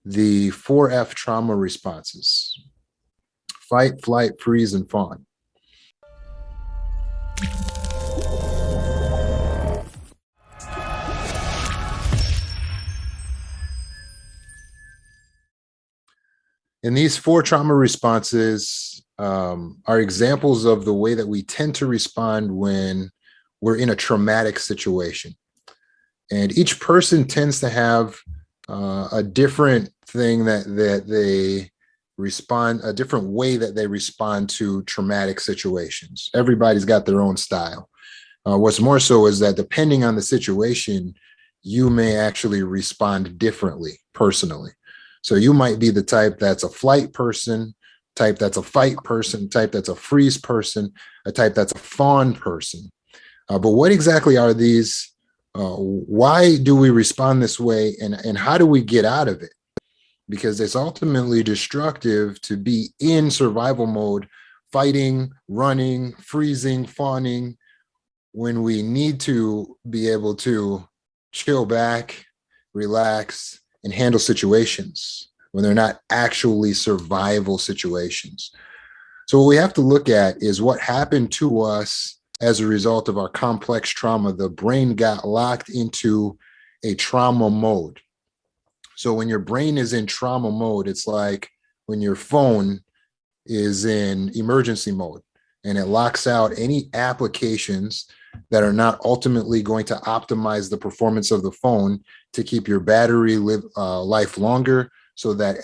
the 4F trauma responses: fight, flight, freeze, and fawn. And these 4 trauma responses are examples of the way that we tend to respond when we're in a traumatic situation. And each person tends to have a different thing that they respond, a different way that they respond to traumatic situations. Everybody's got their own style. What's more so is that depending on the situation, you may actually respond differently personally. So you might be the type that's a flight person, type that's a fight person, type that's a freeze person, a type that's a fawn person. But what exactly are these? Why do we respond this way, and how do we get out of it? Because it's ultimately destructive to be in survival mode, fighting, running, freezing, fawning, when we need to be able to chill back, relax, and handle situations when they're not actually survival situations. So what we have to look at is what happened to us as a result of our complex trauma. The brain got locked into a trauma mode. So when your brain is in trauma mode, it's like when your phone is in emergency mode and it locks out any applications that are not ultimately going to optimize the performance of the phone to keep your battery life longer, so that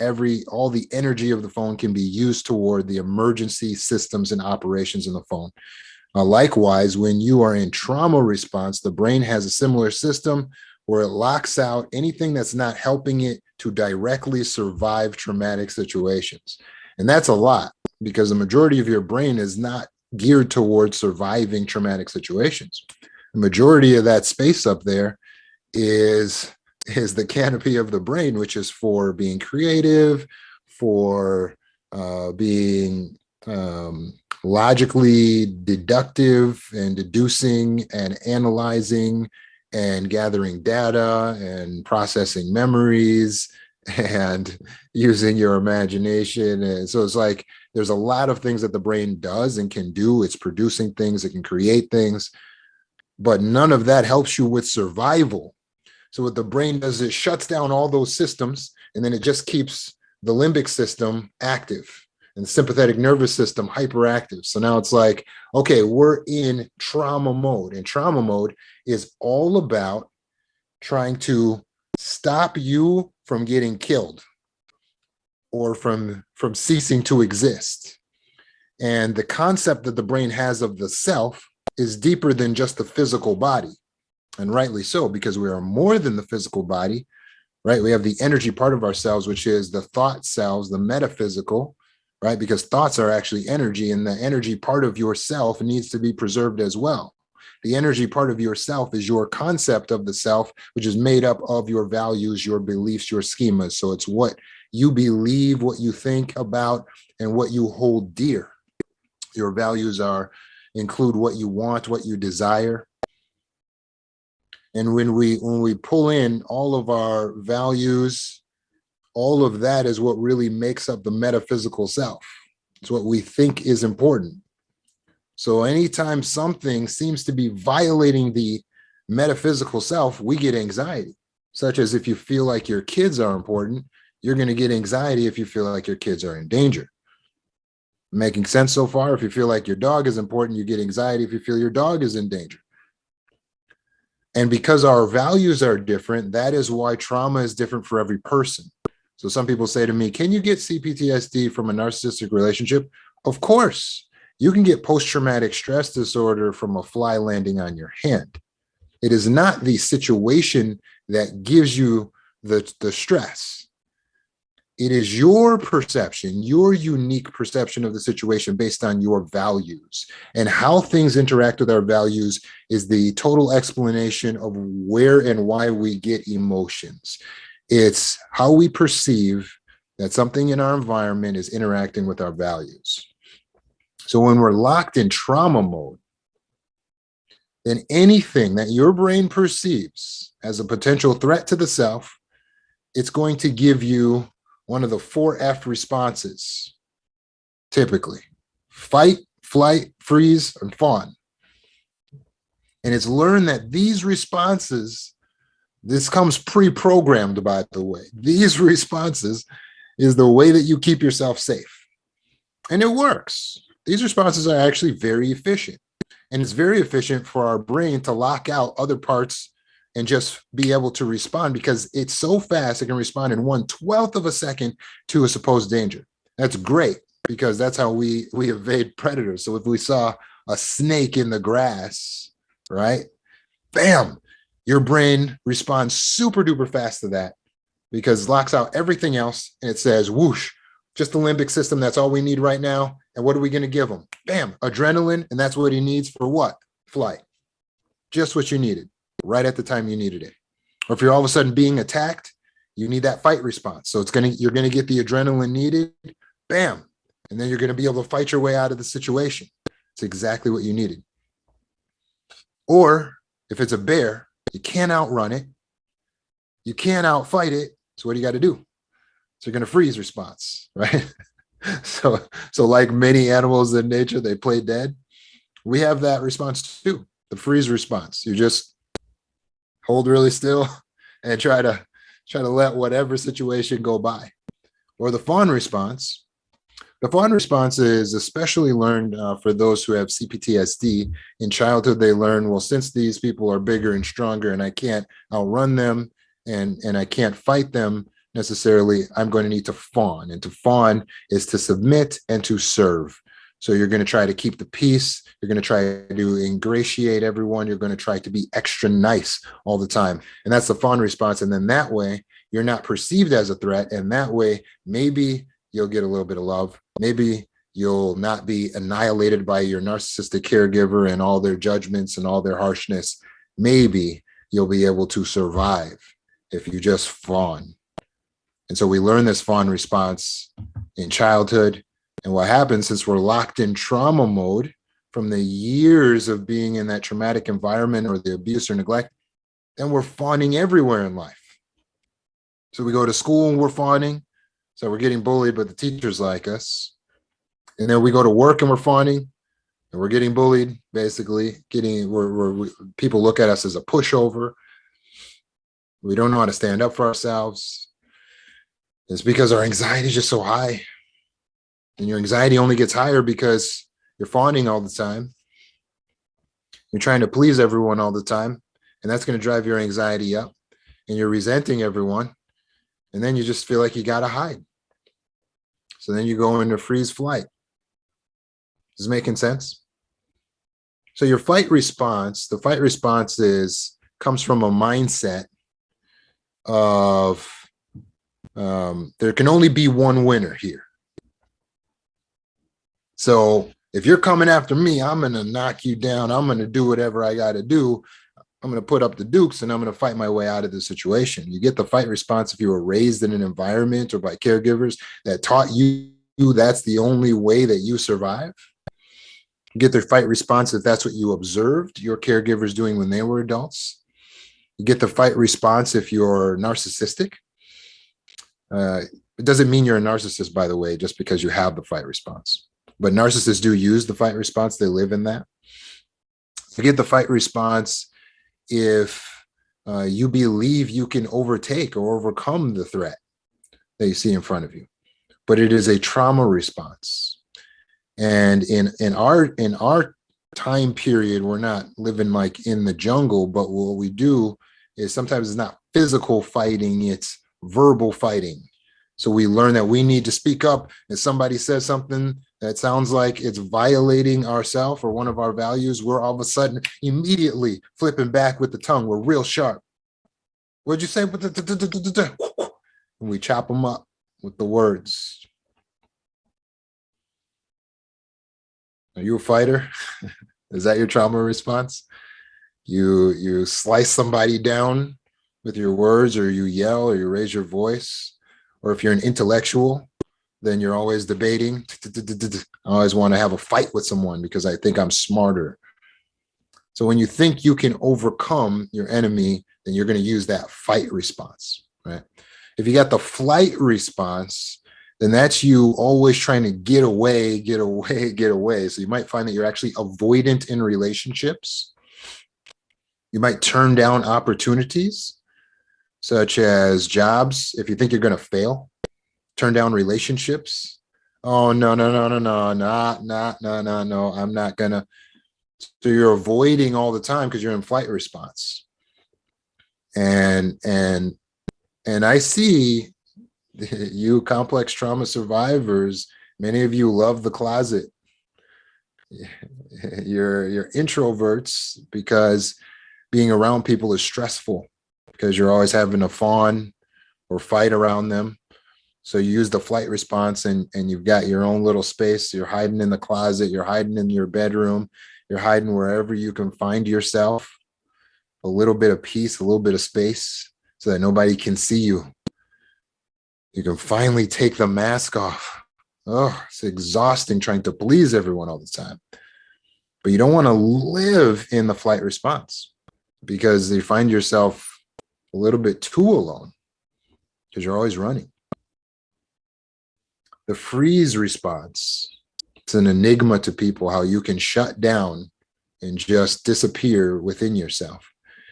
all the energy of the phone can be used toward the emergency systems and operations in the phone. Likewise, when you are in trauma response, the brain has a similar system where it locks out anything that's not helping it to directly survive traumatic situations. And that's a lot, because the majority of your brain is not geared towards surviving traumatic situations. The majority of that space up there is the canopy of the brain, which is for being creative, for being logically deductive and deducing and analyzing and gathering data and processing memories and using your imagination. And so it's like there's a lot of things that the brain does and can do. It's producing things, it can create things, but none of that helps you with survival. So what the brain does, it shuts down all those systems, and then it just keeps the limbic system active and the sympathetic nervous system hyperactive. So now it's like, okay, we're in trauma mode, and trauma mode is all about trying to stop you from getting killed or from ceasing to exist. And the concept that the brain has of the self is deeper than just the physical body. And rightly so, because we are more than the physical body, right? We have the energy part of ourselves, which is the thought selves, the metaphysical, right? Because thoughts are actually energy, and the energy part of yourself needs to be preserved as well. The energy part of yourself is your concept of the self, which is made up of your values, your beliefs, your schemas. So it's what you believe, what you think about, and what you hold dear. Your values include what you want, what you desire. And when we pull in all of our values, all of that is what really makes up the metaphysical self. It's what we think is important. So anytime something seems to be violating the metaphysical self, we get anxiety, such as if you feel like your kids are important, you're going to get anxiety if you feel like your kids are in danger. Making sense so far? If you feel like your dog is important, you get anxiety if you feel your dog is in danger. And because our values are different, that is why trauma is different for every person. So some people say to me, can you get CPTSD from a narcissistic relationship? Of course. You can get post-traumatic stress disorder from a fly landing on your hand. It is not the situation that gives you the stress. It is your perception, your unique perception of the situation based on your values. And how things interact with our values is the total explanation of where and why we get emotions. It's how we perceive that something in our environment is interacting with our values. So when we're locked in trauma mode, then anything that your brain perceives as a potential threat to the self, it's going to give you one of the 4F responses, typically: fight, flight, freeze, and fawn. And it's learned that these responses, this comes pre-programmed, by the way, these responses is the way that you keep yourself safe. And it works. These responses are actually very efficient. And it's very efficient for our brain to lock out other parts and just be able to respond, because it's so fast, it can respond in 1/12 of a second to a supposed danger. That's great, because that's how we evade predators. So if we saw a snake in the grass, right, bam, your brain responds super duper fast to that, because it locks out everything else and it says, whoosh, just the limbic system. That's all we need right now. And what are we going to give him? Bam, adrenaline. And that's what he needs for what? Flight. Just what you needed right at the time you needed it. Or if you're all of a sudden being attacked, you need that fight response. So you're going to get the adrenaline needed. Bam. And then you're going to be able to fight your way out of the situation. It's exactly what you needed. Or if it's a bear, you can't outrun it. You can't outfight it. So what do you got to do? So you're going to freeze response, right? So like many animals in nature, they play dead. We have that response too, the freeze response. You just hold really still and try to let whatever situation go by. Or the fawn response. The fawn response is especially learned for those who have CPTSD. In childhood, they learn, well, since these people are bigger and stronger and I can't outrun them and I can't fight them necessarily, I'm going to need to fawn. And to fawn is to submit and to serve. So you're going to try to keep the peace. You're going to try to ingratiate everyone. You're going to try to be extra nice all the time. And that's the fawn response. And then that way, you're not perceived as a threat. And that way, maybe you'll get a little bit of love. Maybe you'll not be annihilated by your narcissistic caregiver and all their judgments and all their harshness. Maybe you'll be able to survive if you just fawn. And so we learn this fawn response in childhood. And what happens, since we're locked in trauma mode from the years of being in that traumatic environment or the abuse or neglect, then we're fawning everywhere in life. So we go to school and we're fawning. So we're getting bullied, but the teachers like us. And then we go to work and we're fawning and we're getting bullied, basically. People look at us as a pushover. We don't know how to stand up for ourselves. It's because our anxiety is just so high. And your anxiety only gets higher because you're fawning all the time. You're trying to please everyone all the time. And that's going to drive your anxiety up. And you're resenting everyone. And then you just feel like you got to hide. So then you go into freeze flight. Is this making sense? So your fight response, the fight response comes from a mindset of there can only be one winner here. So if you're coming after me, I'm going to knock you down. I'm going to do whatever I got to do. I'm going to put up the dukes and I'm going to fight my way out of the situation. You get the fight response if you were raised in an environment or by caregivers that taught you that's the only way that you survive. You get the fight response if that's what you observed your caregivers doing when they were adults. You get the fight response if you're narcissistic. It doesn't mean you're a narcissist, by the way, just because you have the fight response. But narcissists do use the fight response. They live in that. You get the fight response if you believe you can overtake or overcome the threat that you see in front of you. But it is a trauma response. And in our time period, we're not living like in the jungle, but what we do is sometimes it's not physical fighting, it's verbal fighting. So we learn that we need to speak up if somebody says something that sounds like it's violating ourselves or one of our values. We're all of a sudden immediately flipping back with the tongue. We're real sharp. What'd you say? And we chop them up with the words. Are you a fighter? Is that your trauma response? You slice somebody down with your words, or you yell, or you raise your voice. Or if you're an intellectual, then you're always debating. I always want to have a fight with someone because I think I'm smarter. So when you think you can overcome your enemy, then you're going to use that fight response, right? If you got the flight response, then that's you always trying to get away, get away, get away. So you might find that you're actually avoidant in relationships. You might turn down opportunities, such as jobs. If you think you're going to fail, turn down relationships. Oh, no, no, no, no, no, no, I'm not going to. So you're avoiding all the time because you're in flight response. And I see you complex trauma survivors, many of you love the closet. You're introverts because being around people is stressful because you're always having to fawn or fight around them. So you use the flight response and you've got your own little space. You're hiding in the closet, you're hiding in your bedroom, you're hiding wherever you can find yourself, a little bit of peace, a little bit of space so that nobody can see you. You can finally take the mask off. Oh, it's exhausting trying to please everyone all the time. But you don't want to live in the flight response because you find yourself a little bit too alone because you're always running. The freeze response, it's an enigma to people how you can shut down and just disappear within yourself.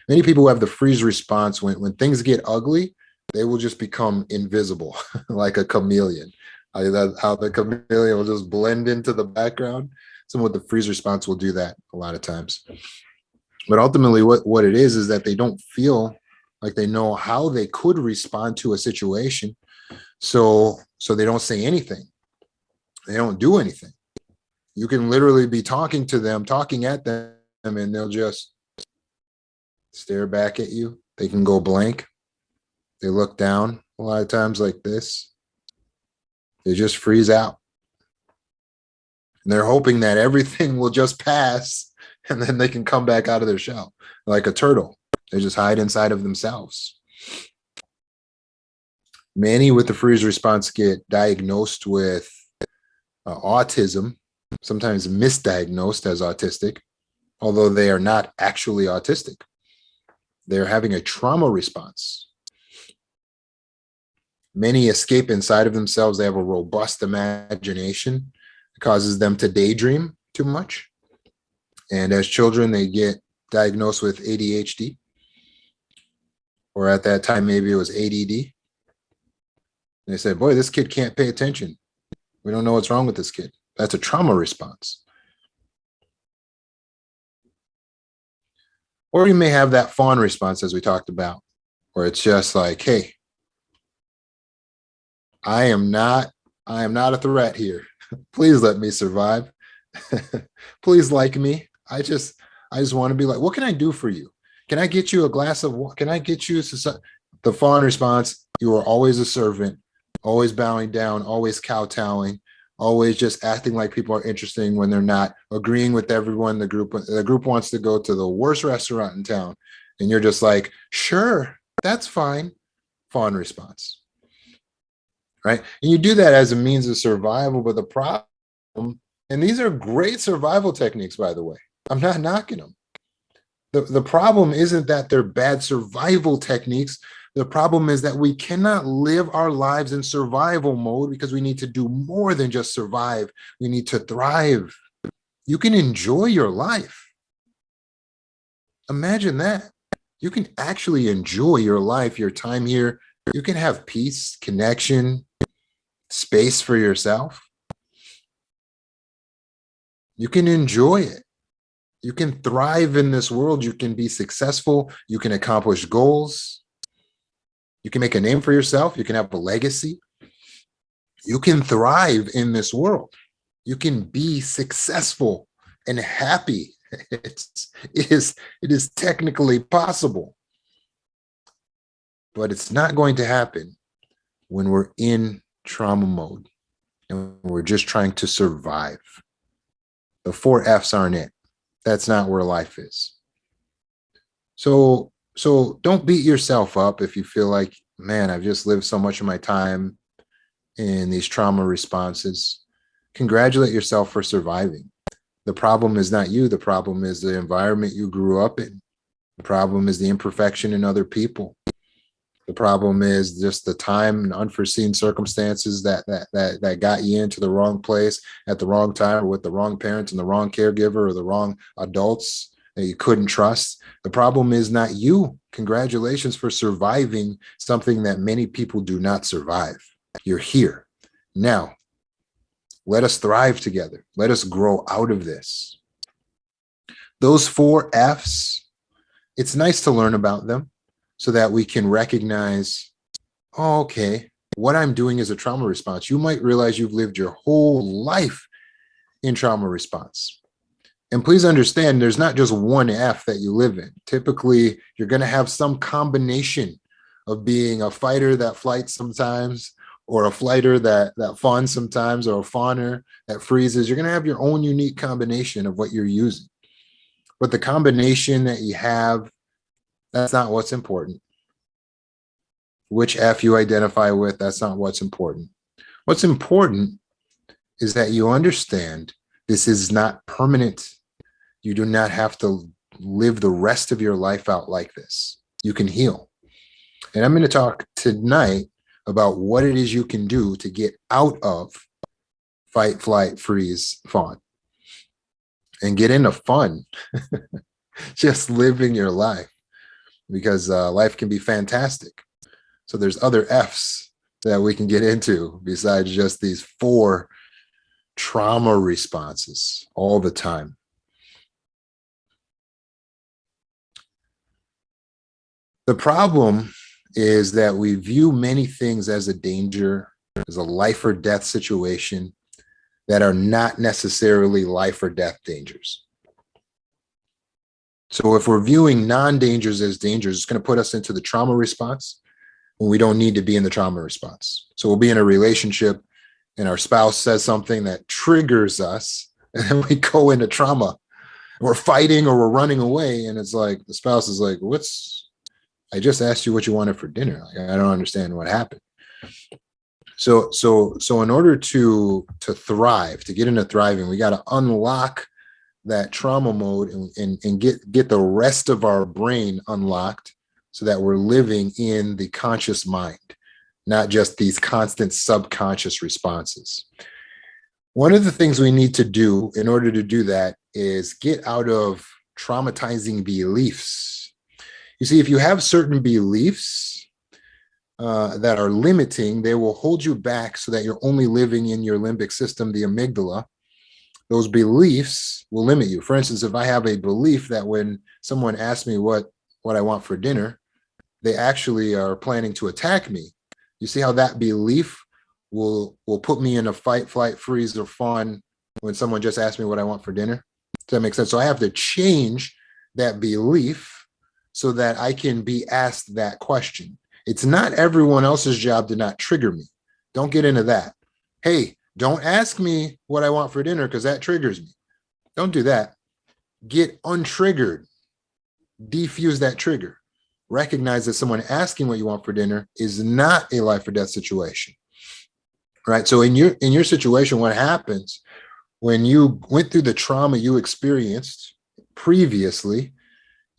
Many people who have the freeze response, when things get ugly, they will just become invisible, like a chameleon. How the chameleon will just blend into the background. Someone with the freeze response will do that a lot of times. But ultimately, what it is that they don't feel like they know how they could respond to a situation. So they don't say anything. They don't do anything. You can literally be talking to them, talking at them, and they'll just stare back at you. They can go blank. They look down a lot of times like this. They just freeze out. And they're hoping that everything will just pass and then they can come back out of their shell like a turtle. They just hide inside of themselves. Many with the freeze response get diagnosed with autism, sometimes misdiagnosed as autistic, although they are not actually autistic. They're having a trauma response. Many escape inside of themselves. They have a robust imagination. It causes them to daydream too much. And as children, they get diagnosed with ADHD. Or at that time, maybe it was ADD. They said, boy, this kid can't pay attention. We don't know what's wrong with this kid. That's a trauma response. Or you may have that fawn response, as we talked about, where it's just like, hey, I am not a threat here. Please let me survive. Please like me. I just want to be like, what can I do for you? Can I get you a glass of water? Can I get you the fawn response? You are always a servant, always bowing down, always kowtowing, always just acting like people are interesting when they're not, agreeing with everyone. The group wants to go to the worst restaurant in town. And you're just like, sure, that's fine. Fawn response. Right? And you do that as a means of survival, but the problem, and these are great survival techniques, by the way. I'm not knocking them. The problem isn't that they're bad survival techniques. The problem is that we cannot live our lives in survival mode because we need to do more than just survive. We need to thrive. You can enjoy your life. Imagine that. You can actually enjoy your life, your time here. You can have peace, connection, space for yourself. You can enjoy it. You can thrive in this world. You can be successful. You can accomplish goals. You can make a name for yourself. You can have a legacy. You can thrive in this world. You can be successful and happy. It is technically possible, but it's not going to happen when we're in trauma mode and we're just trying to survive. The 4 F's aren't it. That's not where life is. So don't beat yourself up if you feel like, man, I've just lived so much of my time in these trauma responses. Congratulate yourself for surviving. The problem is not you. The problem is the environment you grew up in. The problem is the imperfection in other people. The problem is just the time and unforeseen circumstances that got you into the wrong place at the wrong time, or with the wrong parents and the wrong caregiver or the wrong adults that you couldn't trust. The problem is not you. Congratulations for surviving something that many people do not survive. You're here. Now, let us thrive together. Let us grow out of this. Those 4 F's, it's nice to learn about them so that we can recognize, oh, okay, what I'm doing is a trauma response. You might realize you've lived your whole life in trauma response. And please understand, there's not just one F that you live in. Typically, you're going to have some combination of being a fighter that flights sometimes, or a flighter that fawns sometimes, or a fawner that freezes. You're going to have your own unique combination of what you're using. But the combination that you have, that's not what's important. Which F you identify with, that's not what's important. What's important is that you understand this is not permanent. You do not have to live the rest of your life out like this. You can heal. And I'm going to talk tonight about what it is you can do to get out of fight, flight, freeze, fawn, and get into fun. Just living your life, because life can be fantastic. So there's other F's that we can get into besides just these 4 trauma responses all the time. The problem is that we view many things as a danger, as a life or death situation, that are not necessarily life or death dangers. So if we're viewing non-dangers as dangers, it's going to put us into the trauma response when we don't need to be in the trauma response. So we'll be in a relationship and our spouse says something that triggers us, and then we go into trauma. We're fighting or we're running away, and it's like the spouse is like, I just asked you what you wanted for dinner. Like, I don't understand what happened. So in order to thrive, to get into thriving, we got to unlock that trauma mode and get the rest of our brain unlocked so that we're living in the conscious mind, not just these constant subconscious responses. One of the things we need to do in order to do that is get out of traumatizing beliefs. You see, if you have certain beliefs that are limiting, they will hold you back so that you're only living in your limbic system, the amygdala. Those beliefs will limit you. For instance, if I have a belief that when someone asks me what I want for dinner, they actually are planning to attack me. You see how that belief will put me in a fight, flight, freeze, or fawn when someone just asks me what I want for dinner? Does that make sense? So I have to change that belief so that I can be asked that question. It's not everyone else's job to not trigger me. Don't get into that. Hey, don't ask me what I want for dinner because that triggers me. Don't do that. Get untriggered. Defuse that trigger. Recognize that someone asking what you want for dinner is not a life or death situation. Right? So in your situation, what happens when you went through the trauma you experienced previously,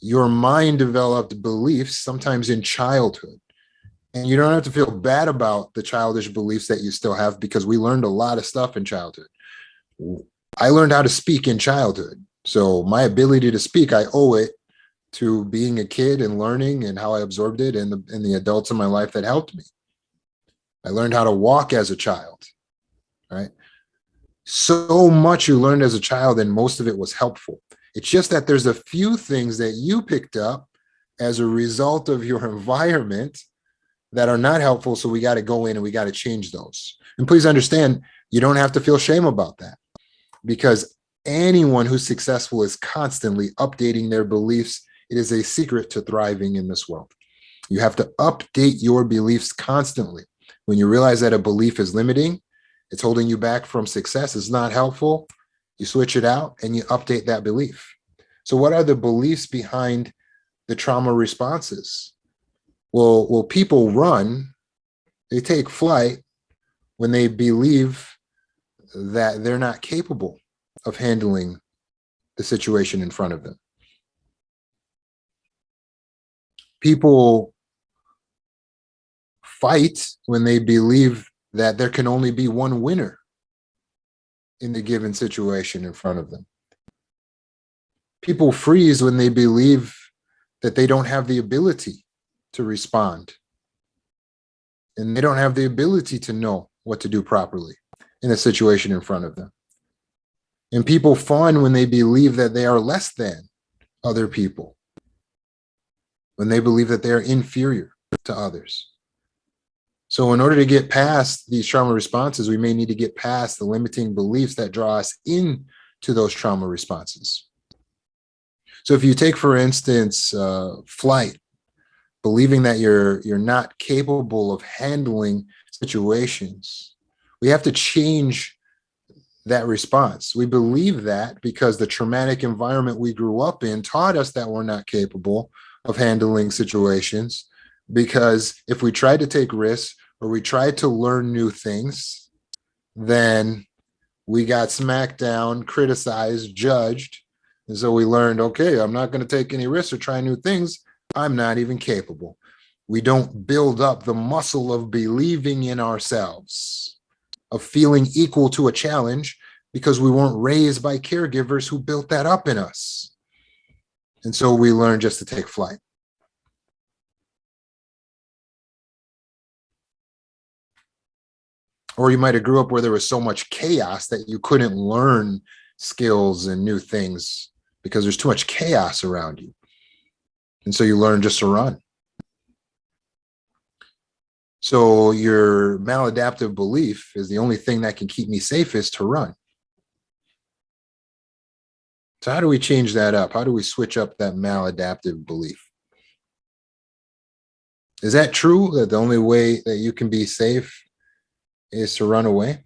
your mind developed beliefs sometimes in childhood. And you don't have to feel bad about the childish beliefs that you still have, because we learned a lot of stuff in childhood. I learned how to speak in childhood. So my ability to speak, I owe it to being a kid and learning and how I absorbed it, and the adults in my life that helped me. I learned how to walk as a child, right? So much you learned as a child, and most of it was helpful. It's just that there's a few things that you picked up as a result of your environment that are not helpful. So we got to go in and we got to change those. And please understand, you don't have to feel shame about that, because anyone who's successful is constantly updating their beliefs. It is a secret to thriving in this world. You have to update your beliefs constantly. When you realize that a belief is limiting, it's holding you back from success, it's not helpful, you switch it out and you update that belief. So what are the beliefs behind the trauma responses? Well, people run, they take flight when they believe that they're not capable of handling the situation in front of them. People fight when they believe that there can only be one winner in the given situation in front of them. People freeze when they believe that they don't have the ability to respond, and they don't have the ability to know what to do properly in a situation in front of them. And people fawn when they believe that they are less than other people, when they believe that they are inferior to others. So in order to get past these trauma responses, we may need to get past the limiting beliefs that draw us into those trauma responses. So if you take, for instance, flight, believing that you're not capable of handling situations, we have to change that response. We believe that because the traumatic environment we grew up in taught us that we're not capable of handling situations, because if we tried to take risks or we tried to learn new things, then we got smacked down, criticized, judged. And so we learned, okay, I'm not going to take any risks or try new things. I'm not even capable. We don't build up the muscle of believing in ourselves, of feeling equal to a challenge, because we weren't raised by caregivers who built that up in us. And so we learn just to take flight. Or you might have grew up where there was so much chaos that you couldn't learn skills and new things because there's too much chaos around you. And so you learn just to run. So your maladaptive belief is the only thing that can keep me safe is to run. So how do we change that up? How do we switch up that maladaptive belief? Is that true, that the only way that you can be safe is to run away?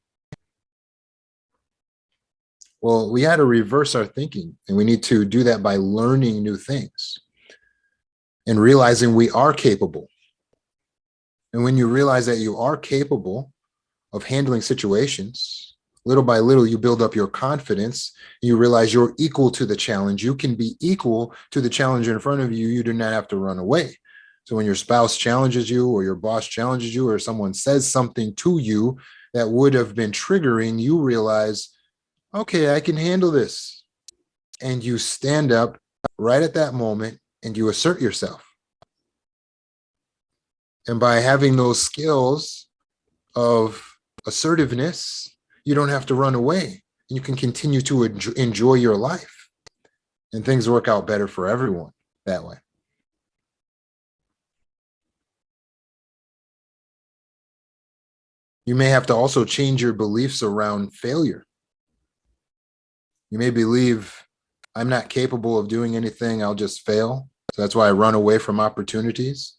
Well, we had to reverse our thinking, and we need to do that by learning new things and realizing we are capable. And when you realize that you are capable of handling situations, little by little, you build up your confidence. And you realize you're equal to the challenge. You can be equal to the challenge in front of you. You do not have to run away. So when your spouse challenges you, or your boss challenges you, or someone says something to you that would have been triggering, you realize, okay, I can handle this. And you stand up right at that moment and you assert yourself. And by having those skills of assertiveness, you don't have to run away. You can continue to enjoy your life. And things work out better for everyone that way. You may have to also change your beliefs around failure. You may believe, I'm not capable of doing anything, I'll just fail. So that's why I run away from opportunities.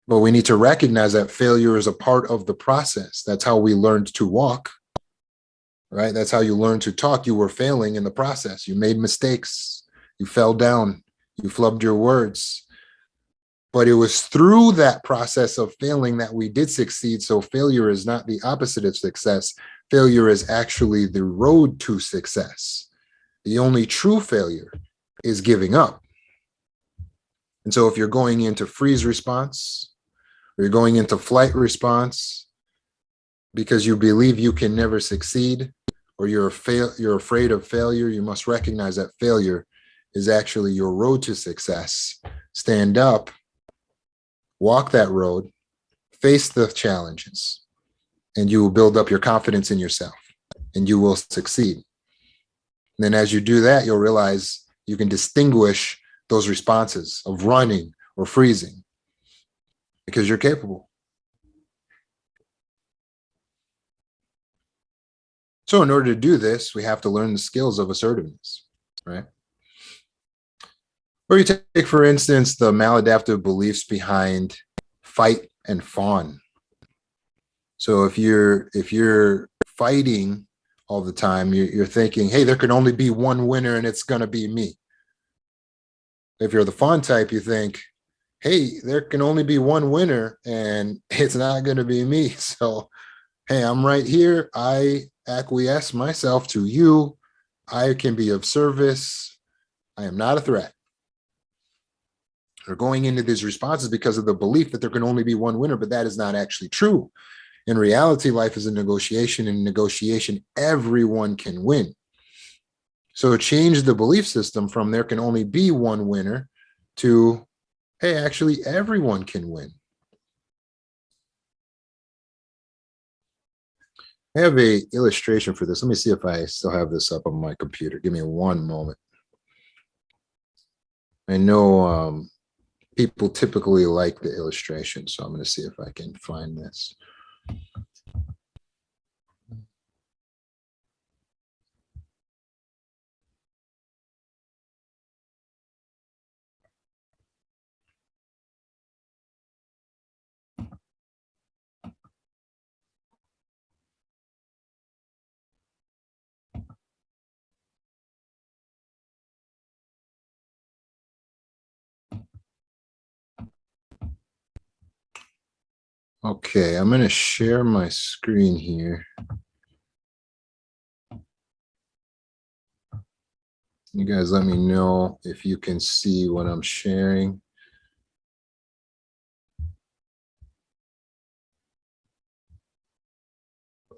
But we need to recognize that failure is a part of the process. That's how we learned to walk, right? That's how you learn to talk. You were failing in the process. You made mistakes. You fell down. You flubbed your words. But it was through that process of failing that we did succeed. So failure is not the opposite of success. Failure is actually the road to success. The only true failure is giving up. And so if you're going into freeze response, or you're going into flight response because you believe you can never succeed, or you're afraid of failure, you must recognize that failure is actually your road to success. Stand up, walk that road, face the challenges, and you will build up your confidence in yourself, and you will succeed. And then as you do that, you'll realize you can distinguish those responses of running or freezing because you're capable. So in order to do this, we have to learn the skills of assertiveness, right? Or you take, for instance, the maladaptive beliefs behind fight and fawn. So if you're fighting all the time, you're thinking, hey, there can only be one winner and it's going to be me. If you're the fawn type, you think, hey, there can only be one winner and it's not going to be me. So, hey, I'm right here. I acquiesce myself to you. I can be of service. I am not a threat. They're going into these responses because of the belief that there can only be one winner, but that is not actually true. In reality, life is a negotiation, and in negotiation, everyone can win. So change the belief system from there can only be one winner to, hey, actually, everyone can win. I have a illustration for this. Let me see if I still have this up on my computer. Give me one moment. I know people typically like the illustration, so I'm going to see if I can find this. Okay, I'm going to share my screen here. You guys let me know if you can see what I'm sharing.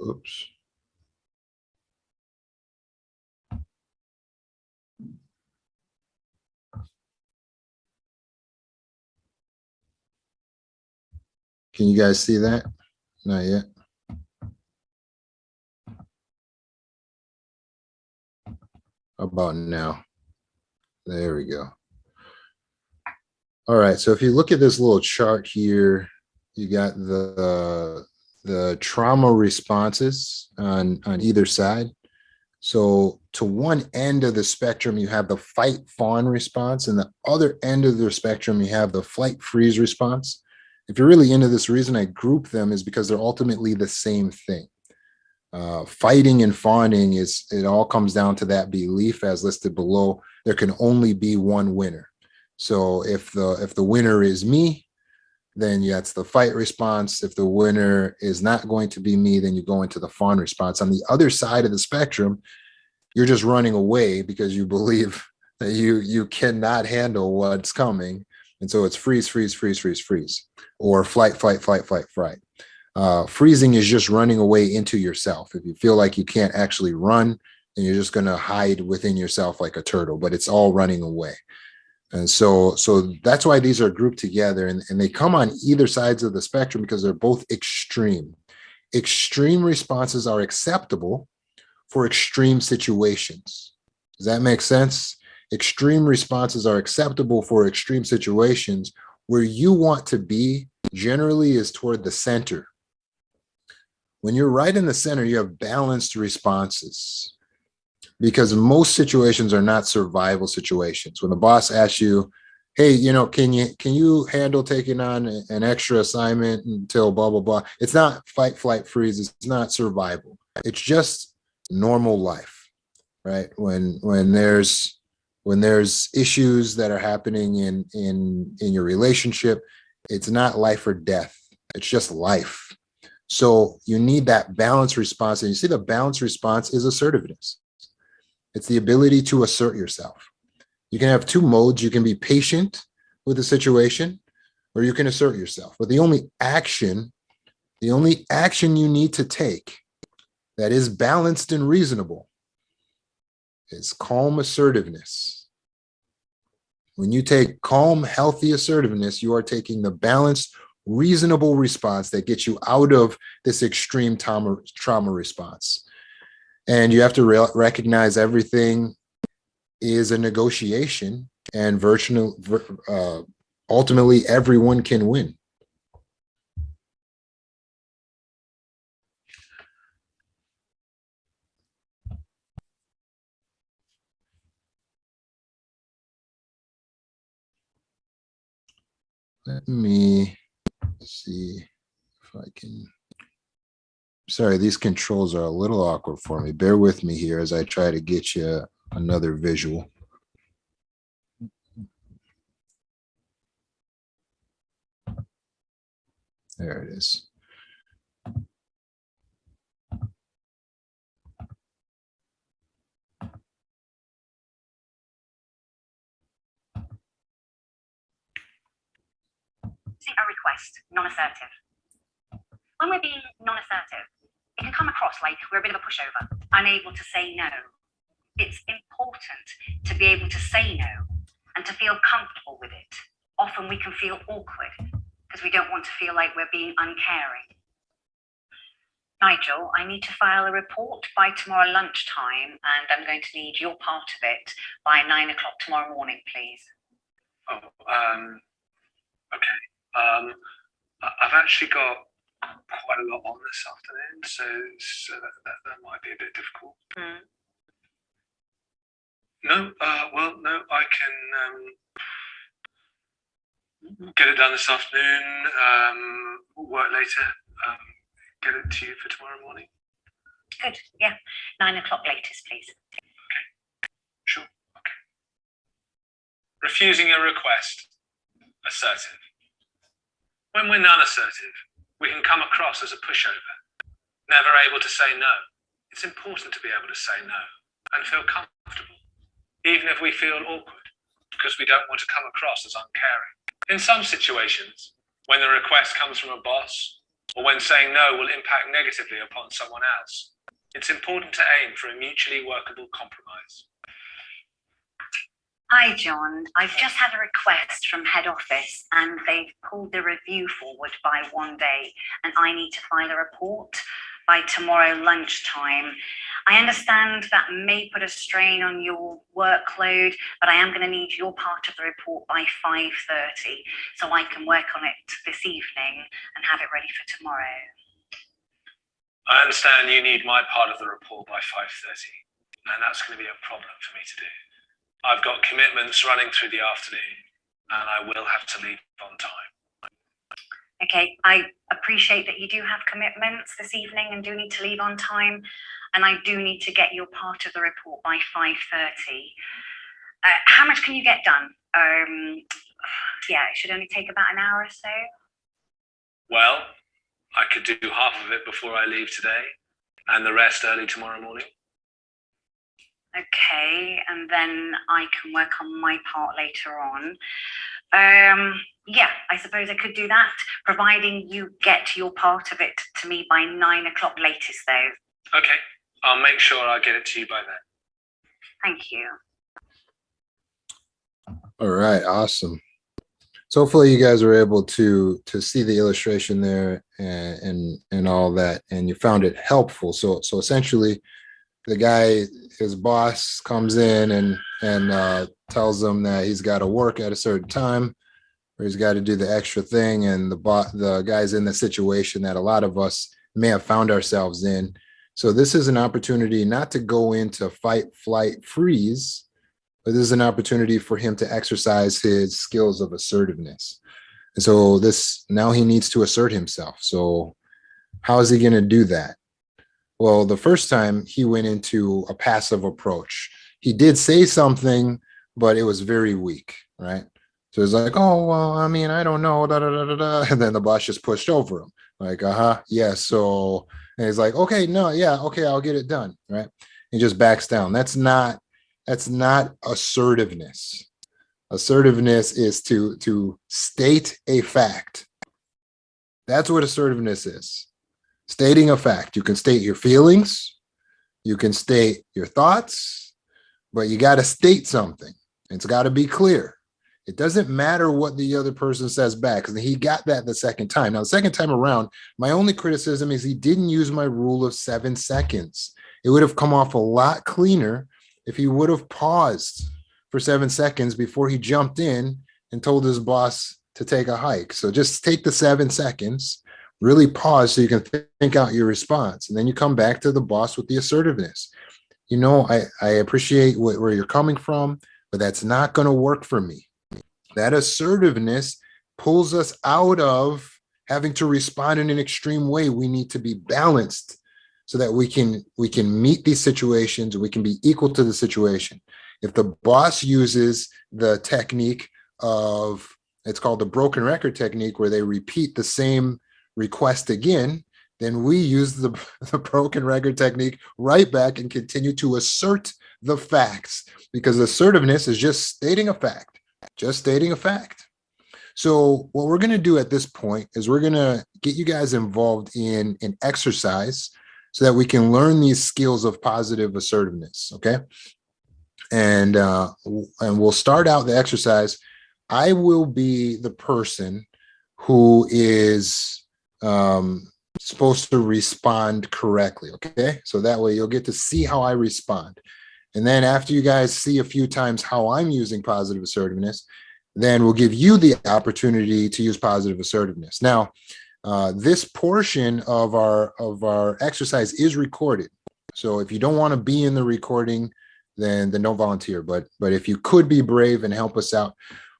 Oops. Can you guys see that? Not yet. How about now? There we go. All right, so if you look at this little chart here, you got the trauma responses on either side. So to one end of the spectrum, you have the fight fawn response, and the other end of the spectrum, you have the flight freeze response. If you're really into this, reason I group them is because they're ultimately the same thing. Fighting and fawning it all comes down to that belief as listed below. There can only be one winner. So if the winner is me, then that's the fight response. If the winner is not going to be me, then you go into the fawn response. On the other side of the spectrum, you're just running away because you believe that you cannot handle what's coming. And so it's freeze, freeze, freeze, freeze, freeze, or flight, flight, flight, flight, flight. Freezing is just running away into yourself. If you feel like you can't actually run, then you're just going to hide within yourself like a turtle, but it's all running away. And so that's why these are grouped together, and they come on either sides of the spectrum because they're both extreme. Extreme responses are acceptable for extreme situations. Does that make sense? Extreme responses are acceptable for extreme situations. Where you want to be generally is toward the center. When you're right in the center, you have balanced responses, because most situations are not survival situations. When the boss asks you, hey, can you handle taking on an extra assignment until blah, blah, blah. It's not fight, flight, freeze. It's not survival. It's just normal life, right? When there's issues that are happening in your relationship, it's not life or death. It's just life. So you need that balanced response. And you see the balanced response is assertiveness. It's the ability to assert yourself. You can have two modes. You can be patient with the situation, or you can assert yourself. But the only action you need to take that is balanced and reasonable is calm assertiveness. When you take calm, healthy assertiveness, you are taking the balanced, reasonable response that gets you out of this extreme trauma response. And you have to recognize everything is a negotiation, and ultimately everyone can win. Let me see if I can. Sorry, these controls are a little awkward for me. Bear with me here as I try to get you another visual. There it is. refusing a request, non-assertive. When we're being non-assertive, it can come across like we're a bit of a pushover, unable to say no. It's important to be able to say no and to feel comfortable with it. Often we can feel awkward because we don't want to feel like we're being uncaring. Nigel, I need to file a report by tomorrow lunchtime, and I'm going to need your part of it by 9 o'clock tomorrow morning, please. Okay. I've actually got quite a lot on this afternoon, so that might be a bit difficult. No, no, I can get it done this afternoon, work later, get it to you for tomorrow morning. Good, yeah. 9 o'clock latest, please. Okay, sure, okay. Refusing a request, assertive. When we're non-assertive, we can come across as a pushover, never able to say no. It's important to be able to say no and feel comfortable, even if we feel awkward, because we don't want to come across as uncaring. In some situations, when the request comes from a boss, or when saying no will impact negatively upon someone else, it's important to aim for a mutually workable compromise. Hi, John. I've just had a request from head office and they've pulled the review forward by 1 day and I need to file a report by tomorrow lunchtime. I understand that may put a strain on your workload, but I am going to need your part of the report by 5:30 so I can work on it this evening and have it ready for tomorrow. I understand you need my part of the report by 5:30, and that's going to be a problem for me to do. I've got commitments running through the afternoon, and I will have to leave on time. Okay, I appreciate that you do have commitments this evening and do need to leave on time, and I do need to get your part of the report by 5:30. How much can you get done? Yeah, it should only take about an hour or so. Well, I could do half of it before I leave today, and the rest early tomorrow morning. Okay, and then I can work on my part later on. Yeah, I suppose I could do that, providing you get your part of it to me by 9 o'clock latest, though. Okay, I'll make sure I get it to you by then. Thank you. All right, awesome. So hopefully you guys were able to see the illustration there and all that, and you found it helpful. So essentially, the guy, his boss, comes in and tells him that he's got to work at a certain time, or he's got to do the extra thing, and the guy's in the situation that a lot of us may have found ourselves in. So this is an opportunity not to go into fight, flight, freeze, but this is an opportunity for him to exercise his skills of assertiveness. And so now he needs to assert himself. So how is he going to do that? Well, the first time he went into a passive approach. He did say something, but it was very weak, right? So it's like, oh, well, I mean, I don't know, da, da, da, da, da. And then the boss just pushed over him. Like, yeah, so, and he's like, okay, no, yeah, okay, I'll get it done, right? He just backs down. That's not assertiveness. Assertiveness is to state a fact. That's what assertiveness is. Stating a fact. You can state your feelings, you can state your thoughts, but you got to state something. It's got to be clear. It doesn't matter what the other person says back, because he got that the second time. Now, the second time around, my only criticism is he didn't use my rule of 7 seconds. It would have come off a lot cleaner if he would have paused for 7 seconds before he jumped in and told his boss to take a hike. So just take the 7 seconds, really pause so you can think out your response. And then you come back to the boss with the assertiveness. You know, I appreciate where you're coming from, but that's not going to work for me. That assertiveness pulls us out of having to respond in an extreme way. We need to be balanced so that we can meet these situations, we can be equal to the situation. If the boss uses the technique of, it's called the broken record technique, where they repeat the same request again, then we use the broken record technique right back and continue to assert the facts, because assertiveness is just stating a fact, just stating a fact. So what we're going to do at this point is we're going to get you guys involved in an exercise so that we can learn these skills of positive assertiveness. Okay. And we'll start out the exercise. I will be the person who is supposed to respond correctly. Okay. So that way you'll get to see how I respond. And then after you guys see a few times how I'm using positive assertiveness, then we'll give you the opportunity to use positive assertiveness. Now, this portion of our exercise is recorded. So if you don't want to be in the recording, then don't volunteer. But if you could be brave and help us out,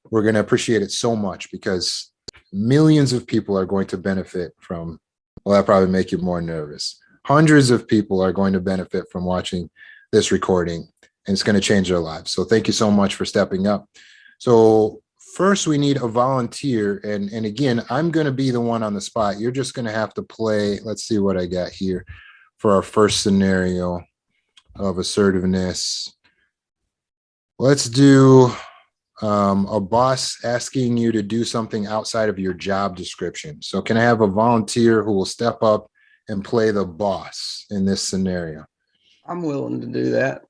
we're going to appreciate it so much, because millions of people are going to benefit from, well, that probably make you more nervous. Hundreds of people are going to benefit from watching this recording, and it's going to change their lives. So thank you so much for stepping up. So first we need a volunteer. And again, I'm going to be the one on the spot. You're just going to have to play. Let's see what I got here for our first scenario of assertiveness. Let's do a boss asking you to do something outside of your job description. So can I have a volunteer who will step up and play the boss in this scenario? I'm willing to do that.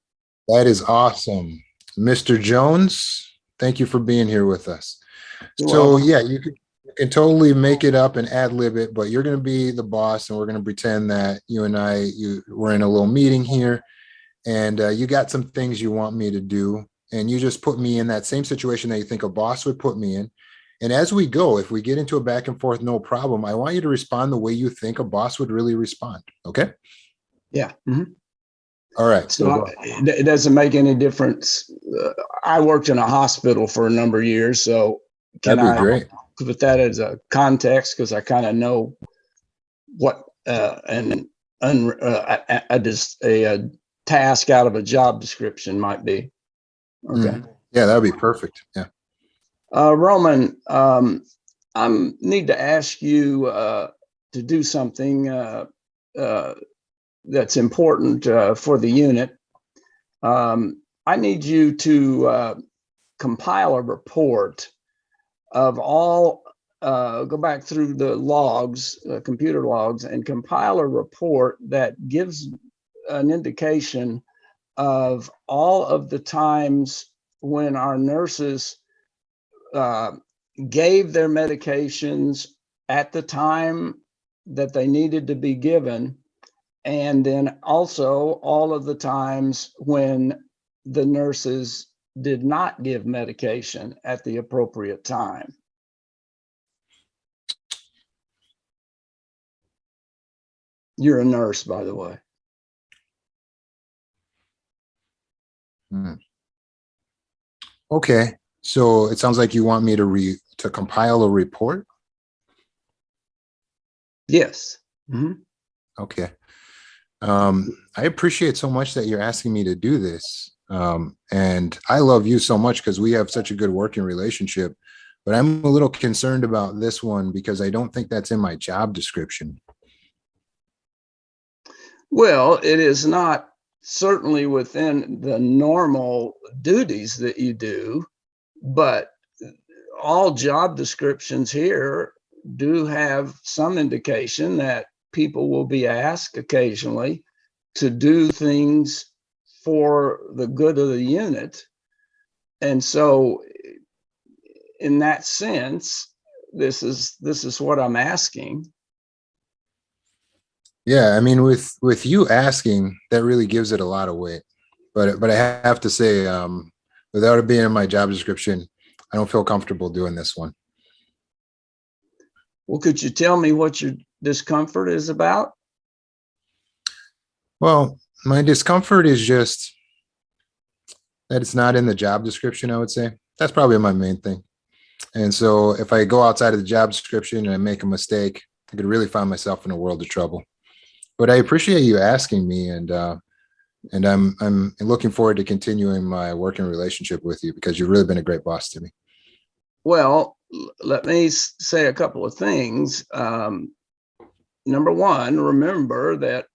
That is awesome. Mr. Jones, thank you for being here with us. So yeah, you can totally make it up and ad lib it, but you're going to be the boss, and we're going to pretend that you and we're in a little meeting here, and you got some things you want me to do, and you just put me in that same situation that you think a boss would put me in. And as we go, if we get into a back and forth, no problem, I want you to respond the way you think a boss would really respond. Okay? Yeah. Mm-hmm. All right. So it doesn't make any difference. I worked in a hospital for a number of years, so that'd be great. Put that as a context, because I kind of know what a task out of a job description might be. Okay. Mm-hmm. Yeah, that'd be perfect. Yeah. Roman, I need to ask you to do something that's important for the unit. I need you to compile a report of all, go back through the logs, computer logs, and compile a report that gives an indication of all of the times when our nurses gave their medications at the time that they needed to be given, and then also all of the times when the nurses did not give medication at the appropriate time. You're a nurse, by the way. Okay, so it sounds like you want me to compile a report. Yes. Mm-hmm. Okay. I appreciate so much that you're asking me to do this. And I love you so much because we have such a good working relationship, but I'm a little concerned about this one because I don't think that's in my job description. Well, it is not certainly within the normal duties that you do, but all job descriptions here do have some indication that people will be asked occasionally to do things for the good of the unit. And so in that sense, this is what I'm asking. Yeah, I mean, with you asking, that really gives it a lot of weight. But I have to say, without it being in my job description, I don't feel comfortable doing this one. Well, could you tell me what your discomfort is about? Well, my discomfort is just that it's not in the job description, I would say. That's probably my main thing. And so if I go outside of the job description and I make a mistake, I could really find myself in a world of trouble. But I appreciate you asking me, and I'm looking forward to continuing my working relationship with you because you've really been a great boss to me. Well, let me say a couple of things. Number one, remember that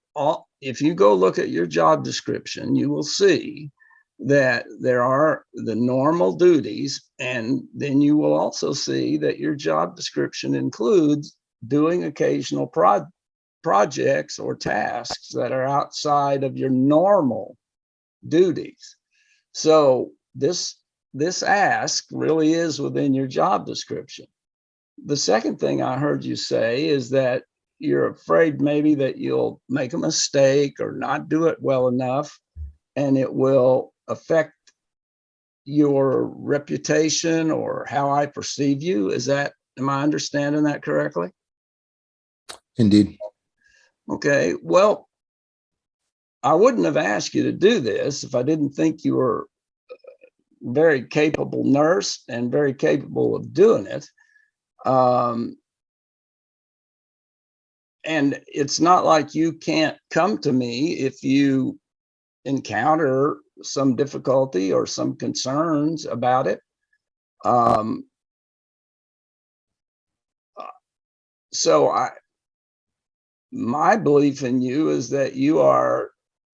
if you go look at your job description, you will see that there are the normal duties, and then you will also see that your job description includes doing occasional projects or tasks that are outside of your normal duties. So this ask really is within your job description. The second thing I heard you say is that you're afraid maybe that you'll make a mistake or not do it well enough, and it will affect your reputation or how I perceive you. Am I understanding that correctly? Indeed. Okay, well, I wouldn't have asked you to do this if I didn't think you were a very capable nurse and very capable of doing it. And it's not like you can't come to me if you encounter some difficulty or some concerns about it. So my belief in you is that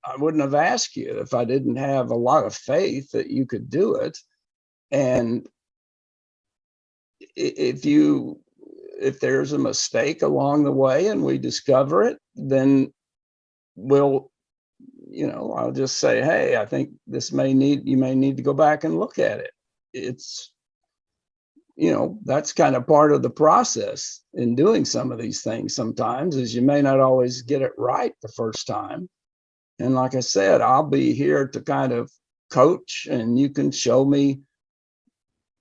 I wouldn't have asked you if I didn't have a lot of faith that you could do it. And if there's a mistake along the way and we discover it, then I'll just say, hey, I think you may need to go back and look at it. It's, that's kind of part of the process in doing some of these things sometimes, is you may not always get it right the first time. And like I said, I'll be here to kind of coach, and you can show me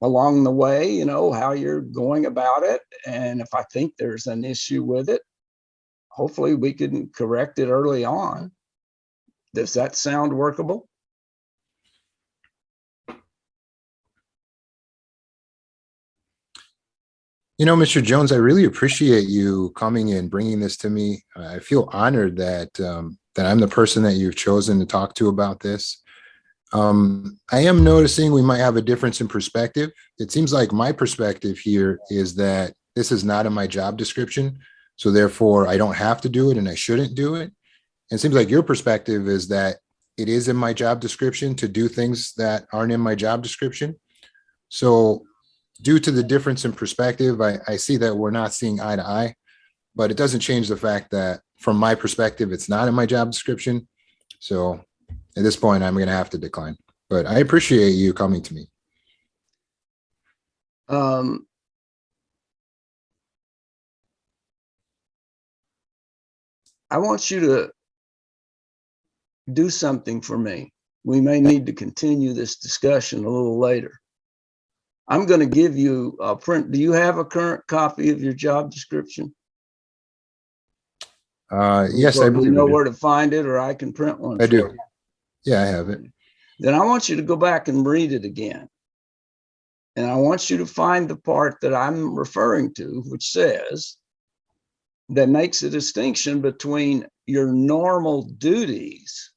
along the way, how you're going about it. And if I think there's an issue with it, hopefully we can correct it early on. Does that sound workable? Mr. Jones, I really appreciate you coming and bringing this to me. I feel honored that I'm the person that you've chosen to talk to about this. I am noticing we might have a difference in perspective. It seems like my perspective here is that this is not in my job description, so therefore I don't have to do it and I shouldn't do it. And it seems like your perspective is that it is in my job description to do things that aren't in my job description. So due to the difference in perspective, I see that we're not seeing eye to eye, but it doesn't change the fact that from my perspective, it's not in my job description. So at this point, I'm going to have to decline, but I appreciate you coming to me. I want you to do something for me. We may need to continue this discussion a little later. I'm going to give you a print. Do you have a current copy of your job description? Yes, I believe. Do you know where to find it, or I can print one? I do. Yeah, I have it. Then I want you to go back and read it again. And I want you to find the part that I'm referring to, which says, that makes a distinction between your normal duties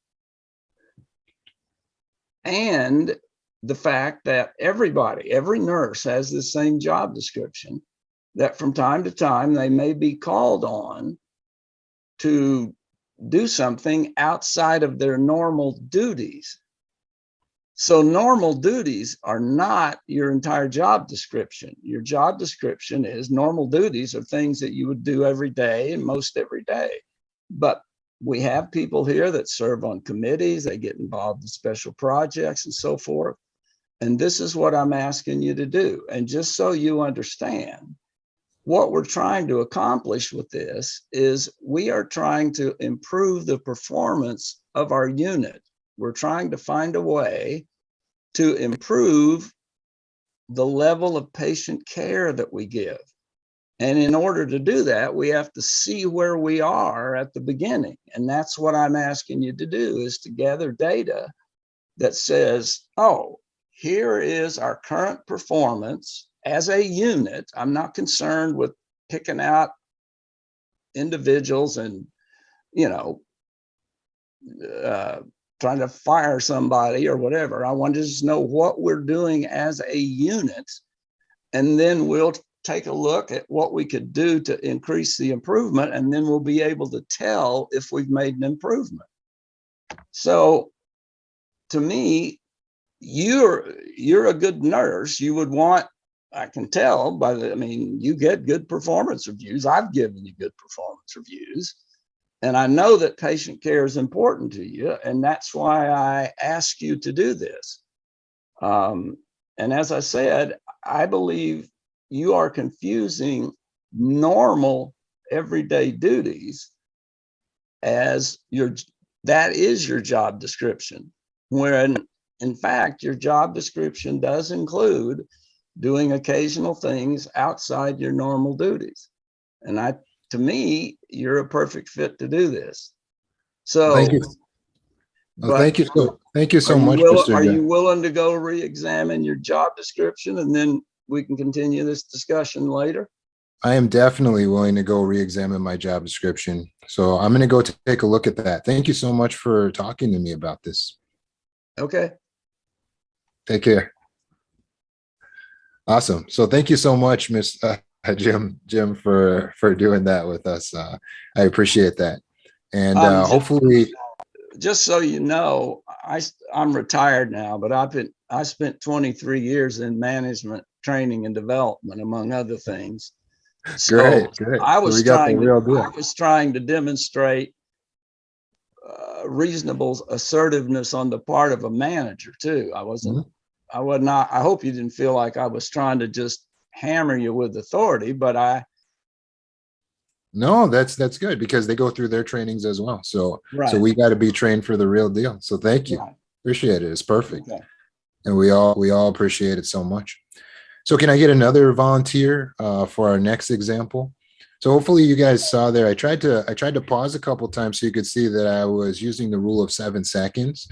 and the fact that every nurse has the same job description, that from time to time they may be called on to do something outside of their normal duties. So normal duties are not your entire job description. Your job description is normal duties are things that you would do every day and most every day. But we have people here that serve on committees, they get involved in special projects and so forth. And this is what I'm asking you to do. And just so you understand, what we're trying to accomplish with this is we are trying to improve the performance of our unit. We're trying to find a way to improve the level of patient care that we give. And in order to do that, we have to see where we are at the beginning. And that's what I'm asking you to do, is to gather data that says, oh, here is our current performance as a unit. I'm not concerned with picking out individuals and, trying to fire somebody or whatever. I want to just know what we're doing as a unit. And then we'll take a look at what we could do to increase the improvement. And then we'll be able to tell if we've made an improvement. So to me, you're a good nurse. You would want, I can tell by the, I mean, you get good performance reviews. I've given you good performance reviews. And I know that patient care is important to you. And that's why I ask you to do this. And as I said, I believe you are confusing normal everyday duties as that is your job description, when in fact your job description does include doing occasional things outside your normal duties. And to me, you're a perfect fit to do this. So Thank you. Well, but thank you so much, Mr. are Jeff. you willing to go re-examine your job description, and then we can continue this discussion later? I am definitely willing to go re-examine my job description. So I'm going to go take a look at that. Thank you so much for talking to me about this. Okay. Take care. Awesome. So thank you so much, Miss Jim, for doing that with us. I appreciate that. And hopefully, just so you know, I'm retired now, but I spent 23 years in management training and development, among other things. So great. I was So I was trying to demonstrate reasonable assertiveness on the part of a manager too. I wasn't. I was not. I hope you didn't feel like I was trying to just hammer you with authority, but No, that's good, because they go through their trainings as well. So right. So we got to be trained for the real deal. So thank you. Right. Appreciate it. It's perfect. Okay. And we all appreciate it so much. So can I get another volunteer for our next example? So hopefully you guys saw there, I tried to pause a couple times so you could see that I was using the rule of 7 seconds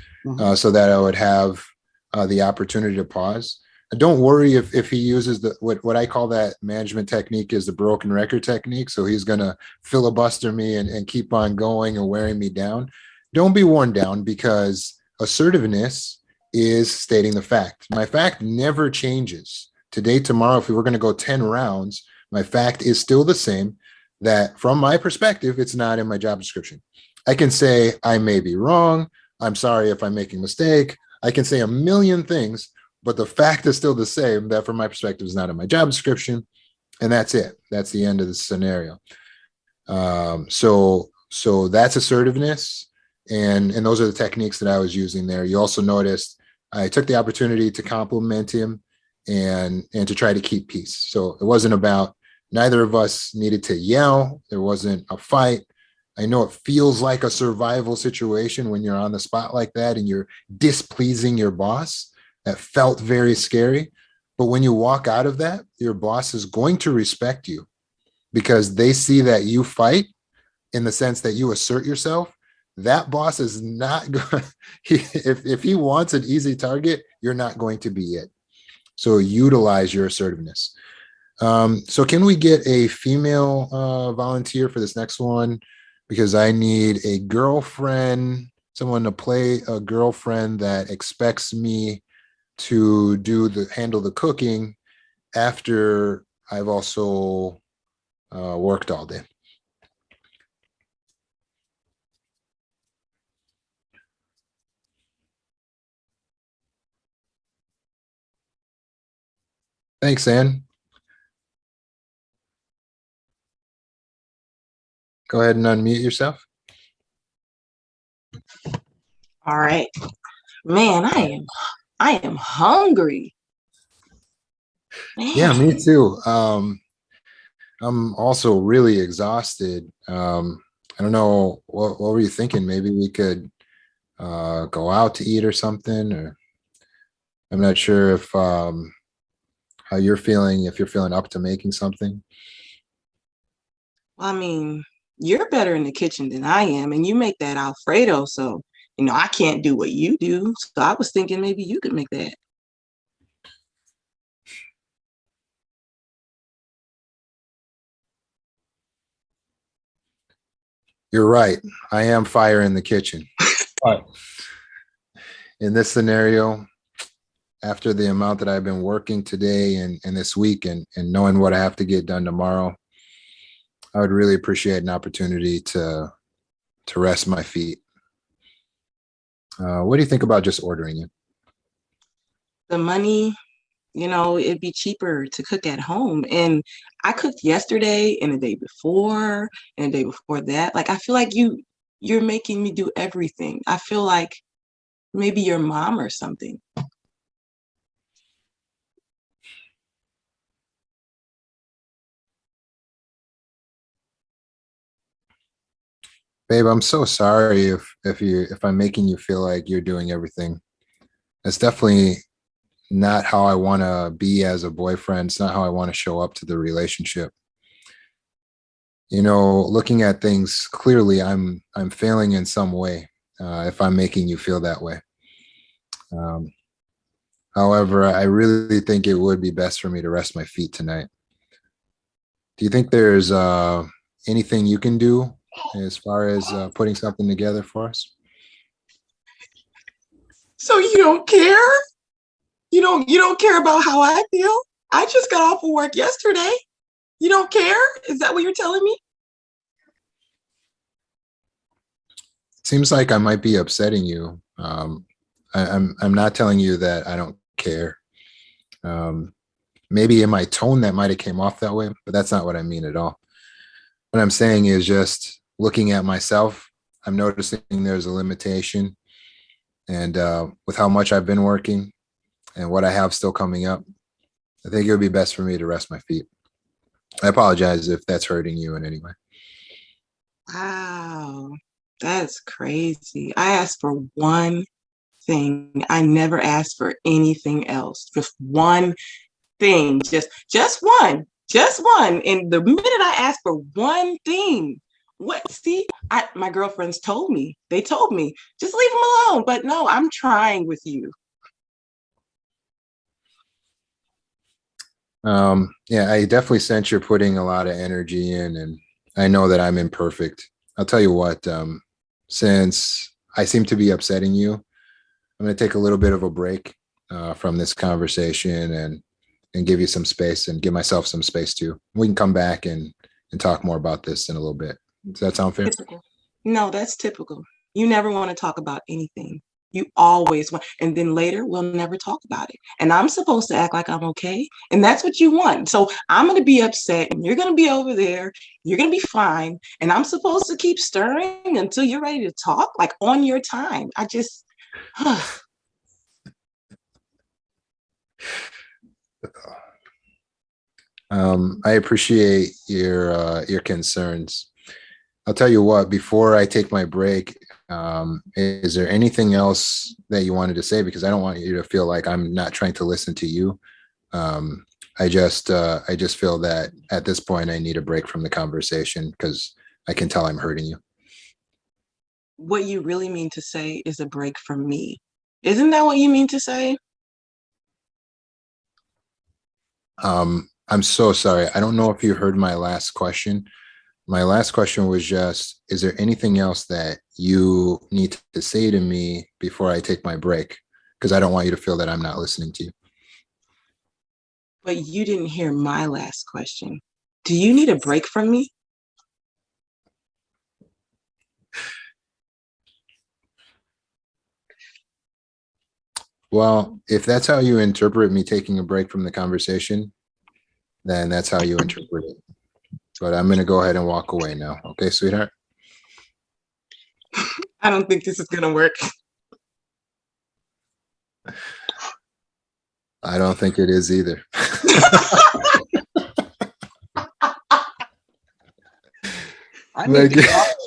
so that I would have the opportunity to pause. Don't worry if he uses what I call that management technique is the broken record technique. So he's going to filibuster me and keep on going and wearing me down. Don't be worn down, because assertiveness is stating the fact. My fact never changes. Today, tomorrow, if we were going to go 10 rounds, my fact is still the same, that from my perspective, it's not in my job description. I can say I may be wrong. I'm sorry if I'm making a mistake. I can say a million things, but the fact is still the same, that from my perspective is not in my job description. And that's it. That's the end of the scenario. So that's assertiveness. And those are the techniques that I was using there. You also noticed I took the opportunity to compliment him and to try to keep peace. So it wasn't about, neither of us needed to yell. There wasn't a fight. I know it feels like a survival situation when you're on the spot like that and you're displeasing your boss. That felt very scary. But when you walk out of that, your boss is going to respect you, because they see that you fight in the sense that you assert yourself. That boss is not going, if he wants an easy target, you're not going to be it. So utilize your assertiveness. So can we get a female volunteer for this next one? Because I need a girlfriend, someone to play a girlfriend that expects me to handle the cooking after I've also worked all day. Thanks, Ann. Go ahead and unmute yourself. All right. Man, I am hungry. Man. Yeah, me too. I'm also really exhausted. I don't know, what were you thinking? Maybe we could go out to eat or something, or I'm not sure if how you're feeling, if you're feeling up to making something. I mean, you're better in the kitchen than I am, and you make that Alfredo, so I can't do what you do. So I was thinking maybe you could make that. You're right. I am fire in the kitchen. But in this scenario, after the amount that I've been working today and this week, and knowing what I have to get done tomorrow, I would really appreciate an opportunity to rest my feet. What do you think about just ordering it? the money, it'd be cheaper to cook at home. And I cooked yesterday and the day before and the day before that. Like, I feel like you're making me do everything. I feel like maybe your mom or something. Babe, I'm so sorry if I'm making you feel like you're doing everything. It's definitely not how I want to be as a boyfriend. It's not how I want to show up to the relationship. Looking at things clearly, I'm failing in some way if I'm making you feel that way. However, I really think it would be best for me to rest my feet tonight. Do you think there's anything you can do as far as putting something together for us? So you don't care? You don't care about how I feel? I just got off of work yesterday. You don't care? Is that what you're telling me? Seems like I might be upsetting you. I'm not telling you that I don't care. Maybe in my tone that might have came off that way, but that's not what I mean at all. What I'm saying is just looking at myself, I'm noticing there's a limitation, and with how much I've been working and what I have still coming up, I think it would be best for me to rest my feet. I apologize if that's hurting you in any way. Wow, that's crazy. I asked for one thing. I never asked for anything else. Just one thing. Just one. And the minute I asked for one thing, my girlfriends told me. They told me, just leave him alone. But no, I'm trying with you. Yeah, I definitely sense you're putting a lot of energy in, and I know that I'm imperfect. I'll tell you what, since I seem to be upsetting you, I'm going to take a little bit of a break from this conversation and give you some space and give myself some space too. We can come back and talk more about this in a little bit. Does that sound fair? Typical. No, that's typical. You never want to talk about anything. You always want, and then later we'll never talk about it. And I'm supposed to act like I'm okay. And that's what you want. So I'm going to be upset and you're going to be over there. You're going to be fine. And I'm supposed to keep stirring until you're ready to talk, like on your time. I just, I appreciate your concerns. I'll tell you what, before I take my break, is there anything else that you wanted to say? Because I don't want you to feel like I'm not trying to listen to you. I just feel that at this point I need a break from the conversation because I can tell I'm hurting you. what you really mean to say is a break from me. Isn't that what you mean to say? I'm so sorry. I don't know if you heard my last question. My last question was just, is there anything else that you need to say to me before I take my break? Because I don't want you to feel that I'm not listening to you. But you didn't hear my last question. Do you need a break from me? Well, if that's how you interpret me taking a break from the conversation, then that's how you interpret it. But I'm going to go ahead and walk away now. Okay, sweetheart? I don't think this is going to work. I don't think it is either.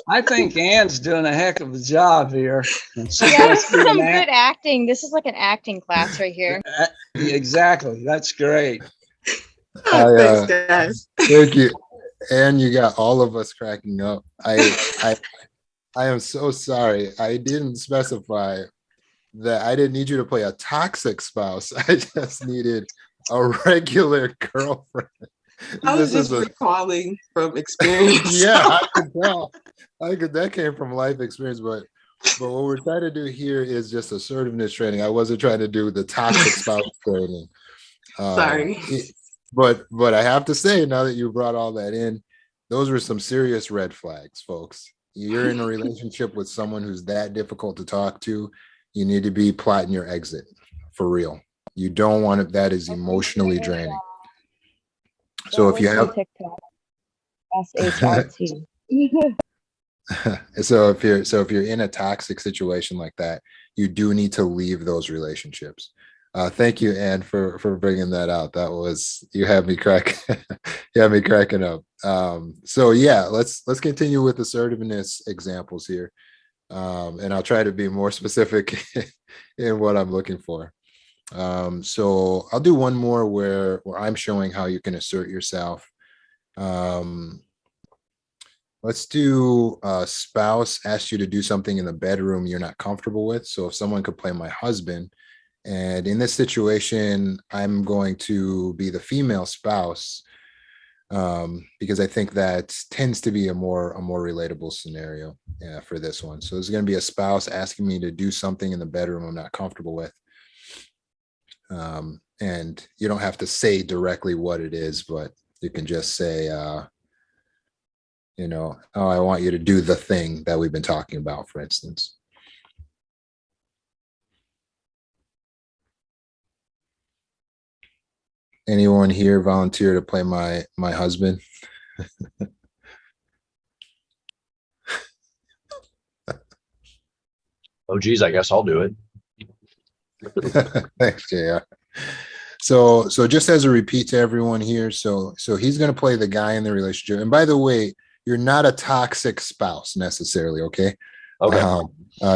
I think Ann's doing a heck of a job here. Yeah, this is some good acting. This is like an acting class right here. Exactly. That's great. Thanks, guys. Thank you. And you got all of us cracking up. I am so sorry. I didn't specify that I didn't need you to play a toxic spouse. I just needed a regular girlfriend. I was just recalling from experience. Yeah, I could tell. That came from life experience, but what we're trying to do here is just assertiveness training. I wasn't trying to do the toxic spouse training. Sorry. But I have to say, now that you brought all that in, those were some serious red flags, folks. You're in a relationship with someone who's that difficult to talk to. You need to be plotting your exit for real. You don't want it. That is emotionally draining. So if you have TikTok, SHRT. so if you're in a toxic situation like that, you do need to leave those relationships. Thank you, Anne, for bringing that out. That was, you had me cracking up. So yeah, let's continue with assertiveness examples here, and I'll try to be more specific in what I'm looking for. So I'll do one more where I'm showing how you can assert yourself. Let's do a spouse asks you to do something in the bedroom you're not comfortable with. So if someone could play my husband, and in this situation, I'm going to be the female spouse, because I think that tends to be a more relatable scenario for this one. So there's going to be a spouse asking me to do something in the bedroom I'm not comfortable with. And you don't have to say directly what it is, but you can just say, oh, I want you to do the thing that we've been talking about, for instance. Anyone here volunteer to play my husband? Oh, geez, I guess I'll do it. Thanks, JR. So just as a repeat to everyone here, so he's going to play the guy in the relationship. And by the way, you're not a toxic spouse necessarily, okay? Okay.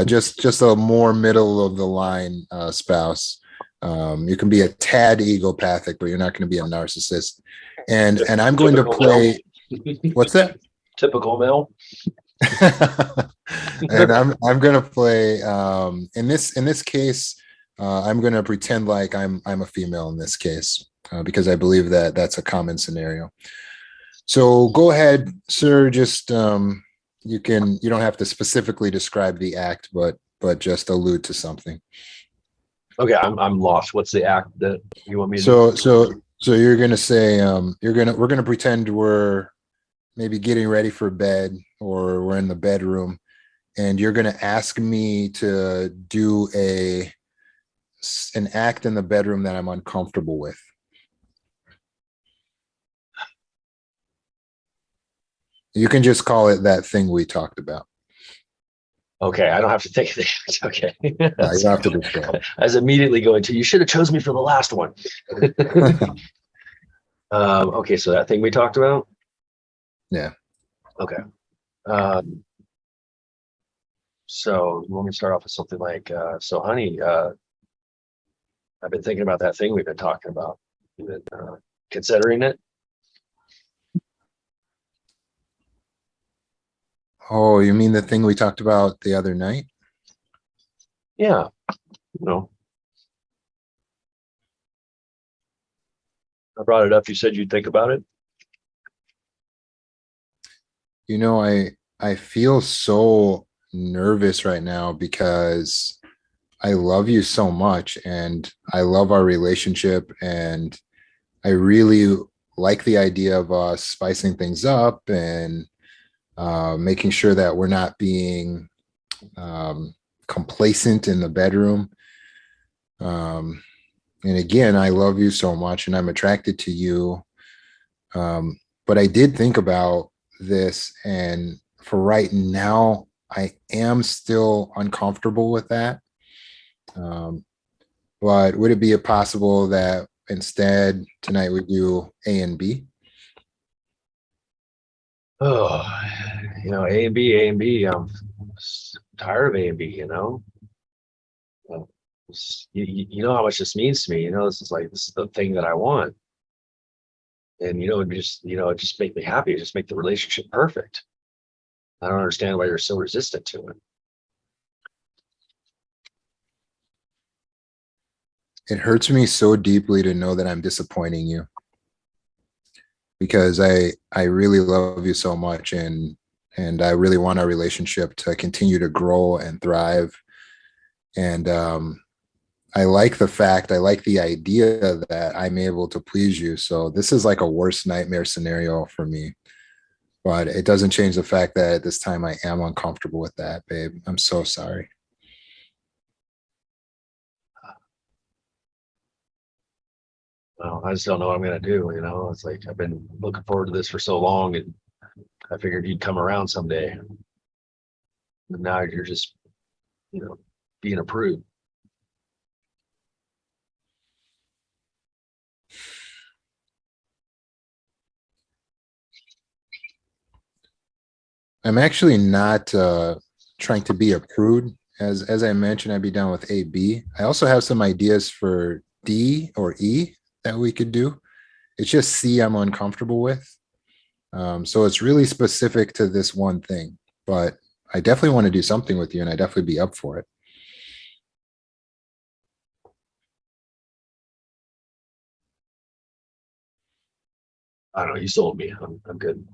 Just a more middle of the line spouse. You can be a tad egopathic, but you're not going to be a narcissist. And I'm going to play. What's that? Typical male. And I'm going to play. In this case, I'm going to pretend like I'm a female in this case, because I believe that that's a common scenario. So go ahead, sir. Just you don't have to specifically describe the act, but just allude to something. Okay, I'm lost. What's the act that you want me to do? So you're gonna say we're gonna pretend we're maybe getting ready for bed, or we're in the bedroom, and you're gonna ask me to do an act in the bedroom that I'm uncomfortable with. You can just call it that thing we talked about. Okay, I don't have to think of the act. Okay. You don't have to describe. I was immediately going to, you should have chosen me for the last one. Okay, so that thing we talked about? Yeah. Okay. So you want me to start off with something like, so honey, I've been thinking about that thing we've been talking about. You've been considering it? Oh, you mean the thing we talked about the other night? Yeah. No. I brought it up. You said you'd think about it. I feel so nervous right now because I love you so much, and I love our relationship, and I really like the idea of us spicing things up and making sure that we're not being complacent in the bedroom. And again, I love you so much, and I'm attracted to you. But I did think about this, and for right now, I am still uncomfortable with that. But would it be possible that instead tonight we do A and B? Oh, A and B. I'm tired of A and B, you know how much this means to me. This is the thing that I want. And, it just make me happy. Just make the relationship perfect. I don't understand why you're so resistant to it. It hurts me so deeply to know that I'm disappointing you, because I really love you so much, and I really want our relationship to continue to grow and thrive. And I like the idea that I'm able to please you. So this is like a worst nightmare scenario for me, but it doesn't change the fact that at this time I am uncomfortable with that, babe. I'm so sorry. Well, I just don't know what I'm gonna do. It's like I've been looking forward to this for so long, and I figured you'd come around someday. And now you're just, being approved. I'm actually not trying to be a prude. As I mentioned, I'd be down with A, B. I also have some ideas for D or E that we could do. It's just C I'm uncomfortable with. So it's really specific to this one thing, but I definitely want to do something with you, and I definitely be up for it. I don't know. You sold me. I'm good.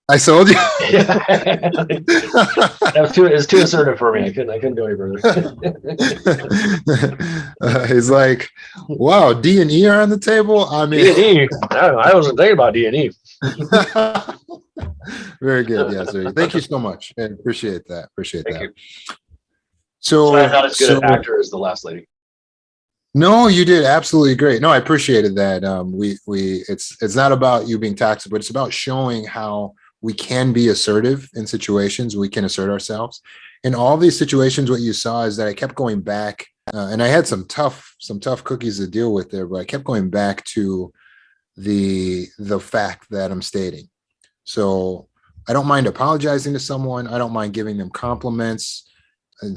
I sold you. It's too assertive for me. I couldn't go any further. He's like, wow, D and E are on the table. I mean, D&E. I wasn't thinking about D&E. Very good. Yes, sir. Thank you so much. I appreciate that. Thank you. So I'm not as good an actor as the last lady. No, you did absolutely great. No, I appreciated that. It's not about you being toxic, but it's about showing how we can be assertive in situations. We can assert ourselves. In all these situations, what you saw is that I kept going back, and I had some tough cookies to deal with there, but I kept going back to the fact that I'm stating. So I don't mind apologizing to someone. I don't mind giving them compliments.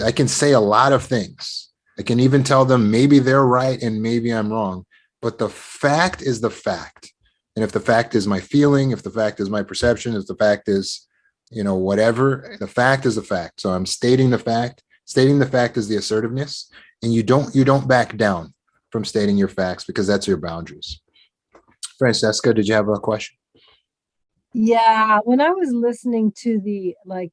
I can say a lot of things. I can even tell them maybe they're right and maybe I'm wrong, but the fact is the fact. And if the fact is my feeling, if the fact is my perception, if the fact is, whatever, the fact is the fact. So I'm stating the fact. Stating the fact is the assertiveness, and you don't back down from stating your facts, because that's your boundaries. Francesca, did you have a question? Yeah, when I was listening to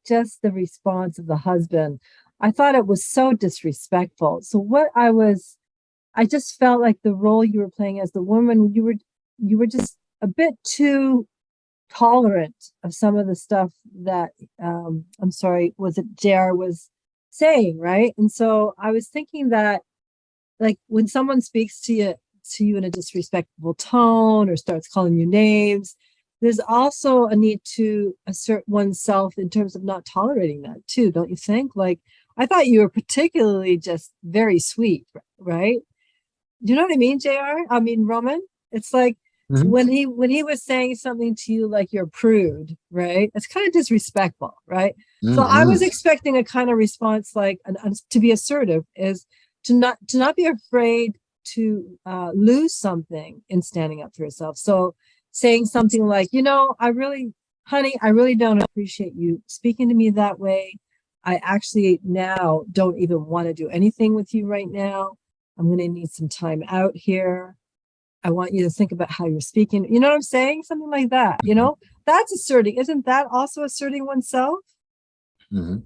just the response of the husband, I thought it was so disrespectful. So I just felt like the role you were playing as the woman, you were just a bit too tolerant of some of the stuff that was it JR was saying, right? And so I was thinking that, like, when someone speaks to you in a disrespectful tone or starts calling you names, there's also a need to assert oneself in terms of not tolerating that too, don't you think? Like, I thought you were particularly just very sweet, right? Do you know what I mean, JR? I mean, Roman? It's like, when he was saying something to you like you're a prude, right? It's kind of disrespectful, right? So I was expecting a kind of response like to be assertive is to not be afraid to lose something in standing up for yourself. So saying something like, honey, I really don't appreciate you speaking to me that way. I actually now don't even want to do anything with you right now. I'm going to need some time out here. I want you to think about how you're speaking. You know what I'm saying? Something like that, That's asserting. Isn't that also asserting oneself? Mm-hmm.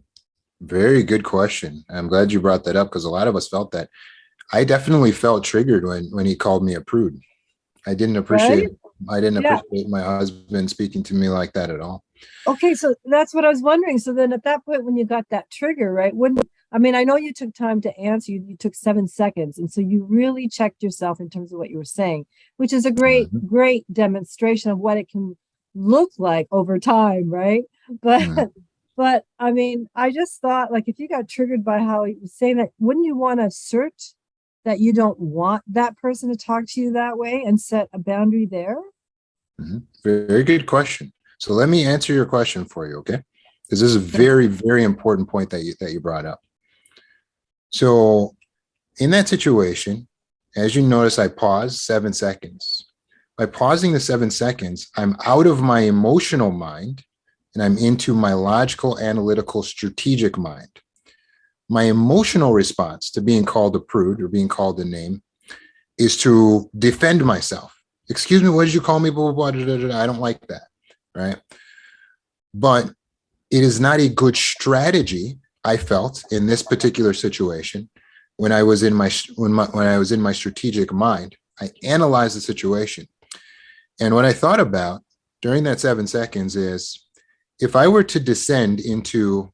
Very good question. I'm glad you brought that up, because a lot of us felt that. I definitely felt triggered when he called me a prude. I didn't appreciate my husband speaking to me like that at all. Okay, so that's what I was wondering. So then at that point, when you got that trigger, right? I know you took time to answer. You took 7 seconds. And so you really checked yourself in terms of what you were saying, which is a great demonstration of what it can look like over time, right? But I just thought, like, if you got triggered by how he was saying that, wouldn't you want to assert that you don't want that person to talk to you that way and set a boundary there? Very good question. So let me answer your question for you, okay? Because this is a very, very important point that you brought up. So in that situation, as you notice, I paused 7 seconds. By pausing the 7 seconds, I'm out of my emotional mind and I'm into my logical, analytical, strategic mind. My emotional response to being called a prude or being called a name is to defend myself. Excuse me, what did you call me? Blah, blah, blah, blah, blah, blah. I don't like that, right? But it is not a good strategy, I felt, in this particular situation. When I was in my strategic mind, I analyzed the situation. And what I thought about during that 7 seconds is, if I were to descend into,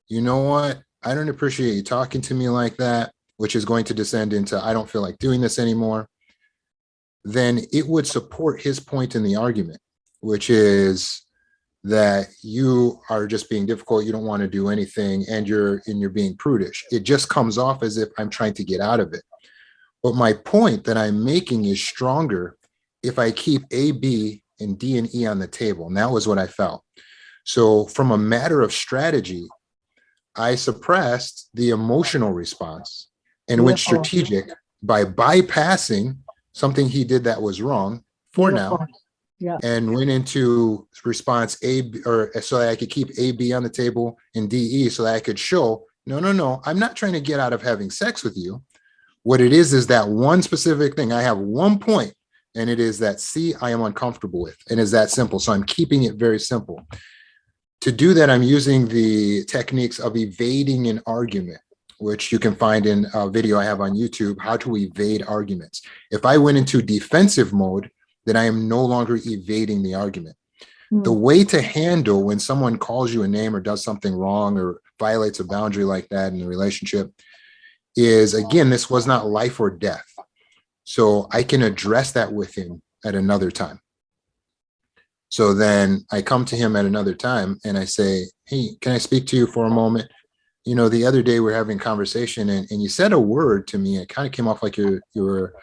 you know what, I don't appreciate you talking to me like that. which is going to descend into, I don't feel like doing this anymore, then it would support his point in the argument, which is that you are just being difficult, you don't want to do anything, and you're being prudish. It just comes off as if I'm trying to get out of it. But my point that I'm making is stronger if I keep A, B, and D and E on the table. And that was what I felt. So from a matter of strategy, I suppressed the emotional response and went strategic by bypassing something he did that was wrong for now. Yeah. And went into response A, or so that I could keep A, B on the table and D, E, so that I could show, no, I'm not trying to get out of having sex with you. What it is that one specific thing. I have one point, and it is that C, I am uncomfortable with, and is that simple. So I'm keeping it very simple. To do that, I'm using the techniques of evading an argument, which you can find in a video I have on YouTube, how to evade arguments. If I went into defensive mode, then I am no longer evading the argument. The way to handle when someone calls you a name or does something wrong or violates a boundary like that in a relationship is, again, this was not life or death. So I can address that with him at another time. So then I come to him at another time and I say, hey, can I speak to you for a moment? You know, the other day we're having a conversation and you said a word to me. It kind of came off like you were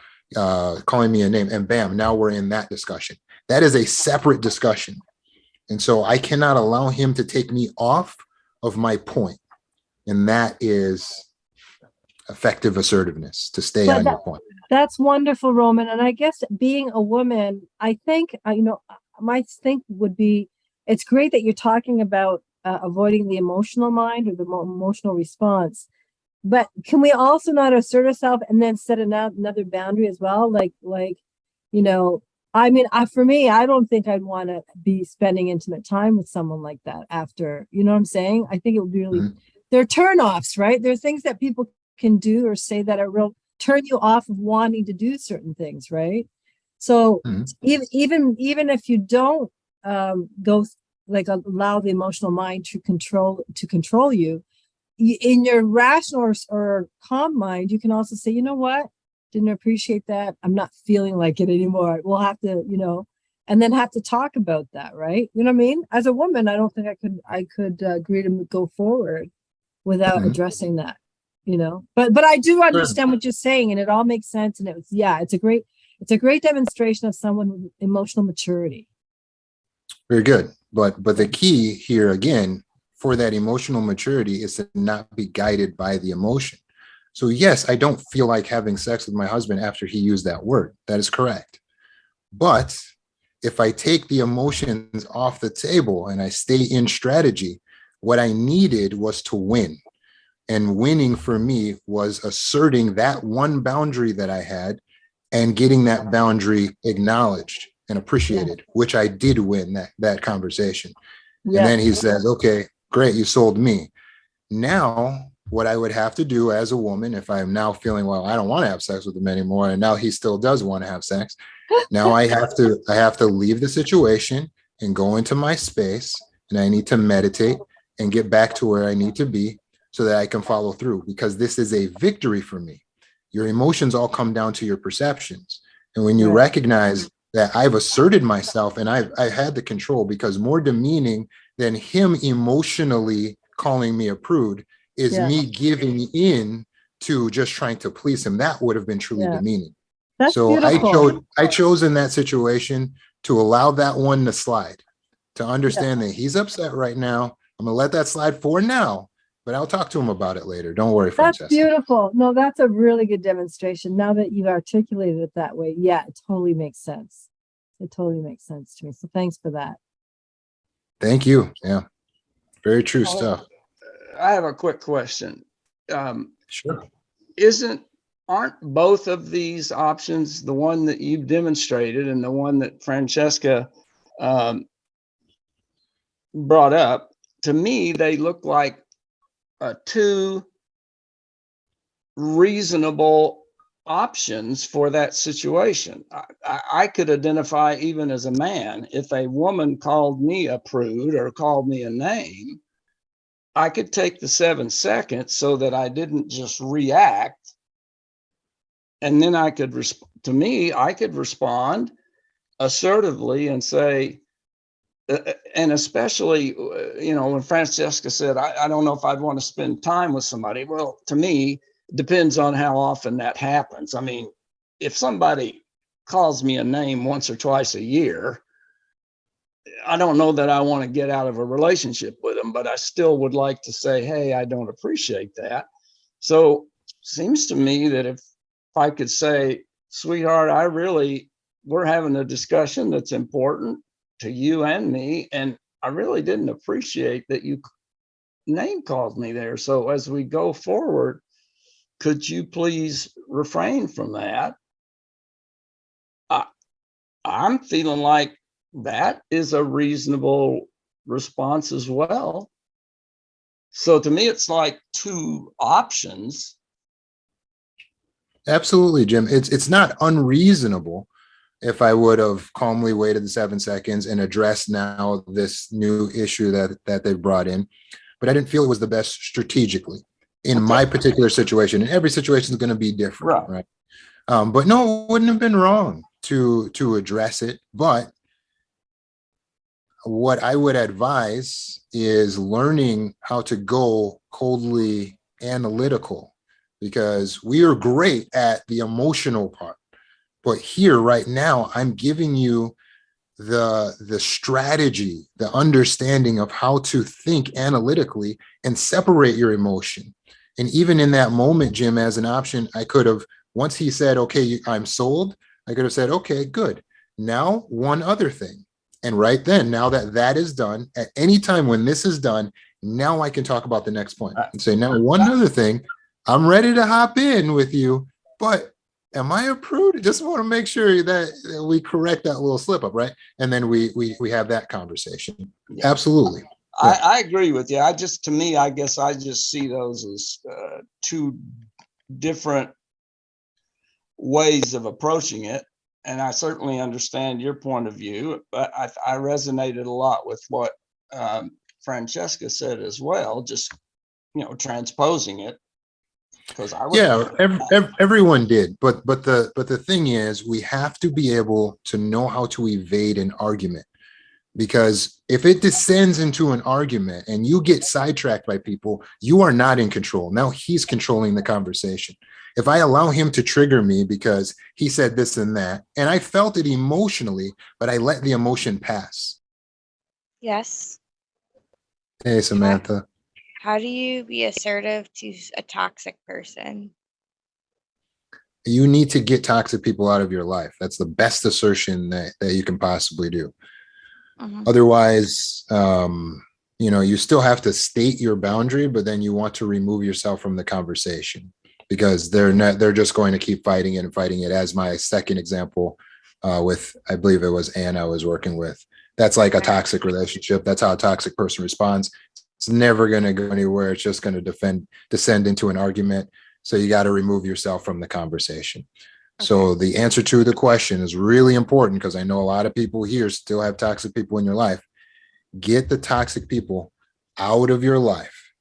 calling me a name, and bam, now we're in that discussion. That is a separate discussion. And so I cannot allow him to take me off of my point. And that is effective assertiveness, to stay on your point. That's wonderful, Roman. And I guess being a woman, I think, my think would be, it's great that you're talking about avoiding the emotional mind or the emotional response. But can we also not assert ourselves and then set another boundary as well? For me, I don't think I'd want to be spending intimate time with someone like that after, you know what I'm saying? I think it would be really, they're turnoffs, right? There are things that people can do or say that are real, turn you off of wanting to do certain things, right? So even if you don't allow the emotional mind to control you, in your rational or calm mind, you can also say, you know what? Didn't appreciate that. I'm not feeling like it anymore. We'll have to, and then have to talk about that, right? You know what I mean? As a woman, I don't think I could agree to go forward without addressing that, But I do understand what you're saying, and it all makes sense. And it's a great demonstration of someone with emotional maturity. Very good. But the key here again, for that emotional maturity, is to not be guided by the emotion. So yes, I don't feel like having sex with my husband after he used that word. That is correct. But if I take the emotions off the table and I stay in strategy, what I needed was to win. And winning for me was asserting that one boundary that I had and getting that boundary acknowledged and appreciated, which I did win that conversation. And then he says, okay, great, you sold me. Now, what I would have to do as a woman, if I'm now feeling, well, I don't want to have sex with him anymore, and now he still does want to have sex, now I have to leave the situation and go into my space, and I need to meditate and get back to where I need to be so that I can follow through, because this is a victory for me. Your emotions all come down to your perceptions. And when you recognize that I've asserted myself and I had the control, because more demeaning than him emotionally calling me a prude is me giving in to just trying to please him. That would have been truly demeaning. That's so beautiful. I chose in that situation to allow that one to slide, to understand that he's upset right now. I'm gonna let that slide for now, but I'll talk to him about it later. Don't worry, Francesca. That's beautiful. No, that's a really good demonstration. Now that you've articulated it that way, it totally makes sense. It totally makes sense to me. So thanks for that. Thank you. Yeah, very true stuff. I have a quick question. Sure. Aren't both of these options, the one that you've demonstrated and the one that Francesca brought up, to me, they look like two reasonable options for that situation. I could identify, even as a man, if a woman called me a prude or called me a name, I could take the 7 seconds so that I didn't just react and then I could respond assertively and say, and especially, when Francesca said, I don't know if I'd want to spend time with somebody. Well, to me, it depends on how often that happens. I mean, if somebody calls me a name once or twice a year, I don't know that I want to get out of a relationship with them, but I still would like to say, hey, I don't appreciate that. So seems to me that if I could say, sweetheart, we're having a discussion that's important to you and me, and I really didn't appreciate that you name called me there. So as we go forward, could you please refrain from that? I'm feeling like that is a reasonable response as well. So to me, it's like two options. Absolutely, Jim. It's not unreasonable if I would have calmly waited the 7 seconds and addressed now this new issue that they brought in, but I didn't feel it was the best strategically in my particular situation. And every situation is going to be different, right? But no, it wouldn't have been wrong to address it. But what I would advise is learning how to go coldly analytical, because we are great at the emotional part. But here right now, I'm giving you the strategy, the understanding of how to think analytically and separate your emotion. And even in that moment, Jim, as an option, I could have, once he said, okay, I'm sold, I could have said, okay, good. Now, one other thing. And right then, now that is done, at any time when this is done, now I can talk about the next point and say, now, one other thing, I'm ready to hop in with you, but am I approved? Just want to make sure that we correct that little slip up, right? And then we have that conversation. Yeah. Absolutely. I agree with you. I guess I just see those as two different ways of approaching it. And I certainly understand your point of view, but I resonated a lot with what Francesca said as well, just, transposing it. Because everyone did. But the thing is, we have to be able to know how to evade an argument. Because if it descends into an argument and you get sidetracked by people, you are not in control. Now he's controlling the conversation. If I allow him to trigger me because he said this and that, and I felt it emotionally, but I let the emotion pass. Yes. Hey, Samantha. How do you be assertive to a toxic person? You need to get toxic people out of your life. That's the best assertion that you can possibly do. Otherwise, you still have to state your boundary, but then you want to remove yourself from the conversation because they're just going to keep fighting it. As my second example with, I believe it was Anna I was working with. That's like a toxic relationship. That's how a toxic person responds. It's never going to go anywhere. It's just going to descend into an argument. So you got to remove yourself from the conversation. So the answer to the question is really important because I know a lot of people here still have toxic people in your life. Get the toxic people out of your life.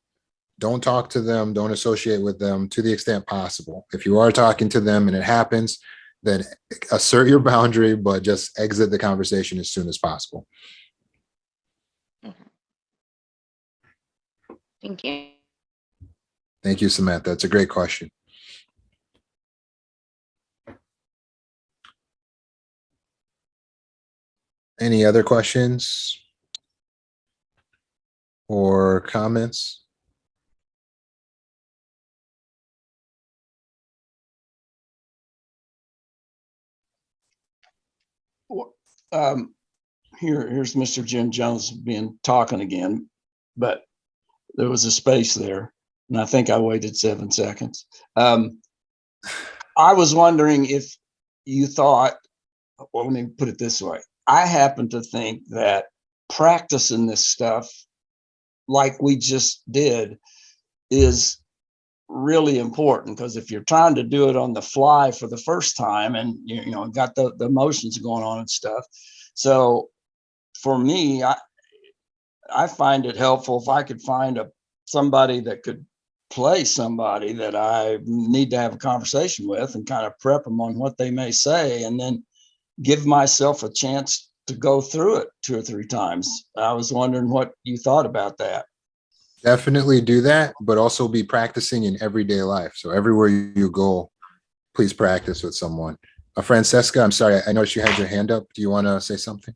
Don't talk to them. Don't associate with them to the extent possible. If you are talking to them and it happens, then assert your boundary, but just exit the conversation as soon as possible. Thank you. Thank you, Samantha. That's a great question. Any other questions or comments? Here's Mr. Jim Jones talking again, but there was a space there, and I think I waited 7 seconds. I was wondering if you thought, well, let me put it this way. I happen to think that practicing this stuff like we just did is really important, because if you're trying to do it on the fly for the first time and got the emotions going on and stuff. So for me, I find it helpful if I could find somebody that could play somebody that I need to have a conversation with and kind of prep them on what they may say, and then give myself a chance to go through it 2 or 3 times. I was wondering what you thought about that. Definitely do that, but also be practicing in everyday life. So everywhere you go, please practice with someone. Francesca, I'm sorry, I noticed you had your hand up. Do you want to say something?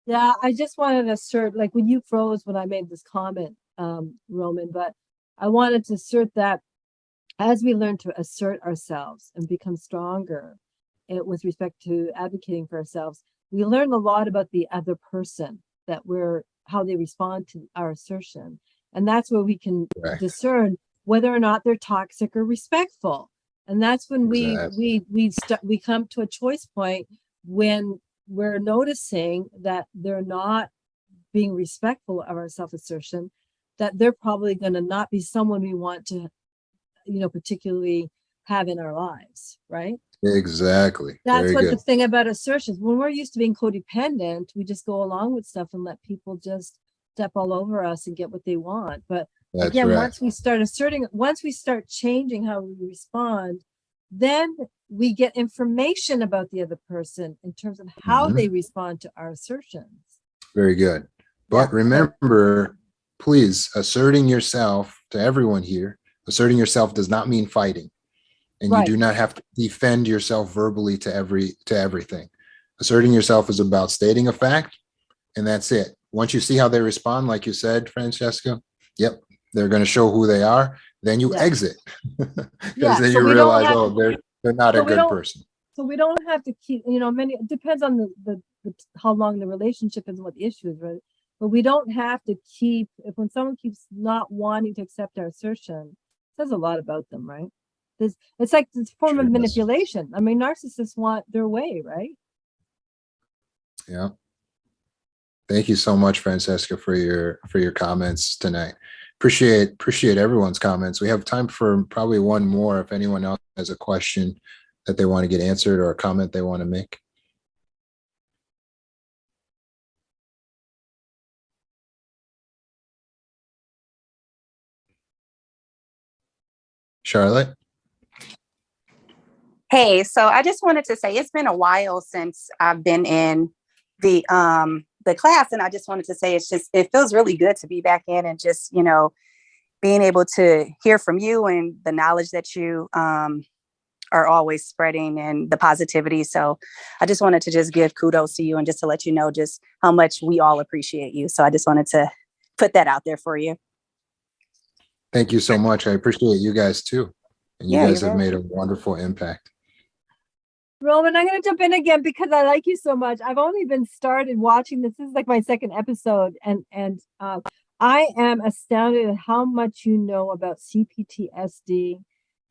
Yeah, I just wanted to assert, like when you froze when I made this comment, Roman, but I wanted to assert that as we learn to assert ourselves and become stronger with respect to advocating for ourselves, we learn a lot about the other person, that how they respond to our assertion. And that's where we can discern whether or not they're toxic or respectful. And that's when we come to a choice point when we're noticing that they're not being respectful of our self-assertion, that they're probably going to not be someone we want to, particularly have in our lives, right? Exactly. That's Very what good. the thing about assertions. When we're used to being codependent, we just go along with stuff and let people just step all over us and get what they want. But That's again, right. once we start asserting, once we start changing how we respond, then we get information about the other person in terms of how they respond to our assertions. Very good. But remember, please, asserting yourself to everyone here, asserting yourself does not mean fighting. And you do not have to defend yourself verbally to everything. Asserting yourself is about stating a fact, and that's it. Once you see how they respond, like you said, Francesca, yep, they're going to show who they are. Then you exit, because then you realize, oh, they're not a good person. So we don't have to keep, it depends on the how long the relationship is and what the issue is, right? But we don't have to keep, when someone keeps not wanting to accept our assertion, it says a lot about them, right? It's like this form of manipulation. I mean, narcissists want their way, right? Yeah. Thank you so much, Francesca, for your comments tonight. Appreciate everyone's comments. We have time for probably one more if anyone else has a question that they want to get answered or a comment they want to make. Charlotte? Hey, so I just wanted to say it's been a while since I've been in the class, and I just wanted to say it feels really good to be back in and just, being able to hear from you and the knowledge that you are always spreading and the positivity. So I just wanted to just give kudos to you and just to let you know just how much we all appreciate you. So I just wanted to put that out there for you. Thank you so much. I appreciate you guys too. And you guys have made a wonderful impact. Roman, I'm going to jump in again because I like you so much. I've only been started watching this. This is like my second episode, and I am astounded at how much you know about CPTSD,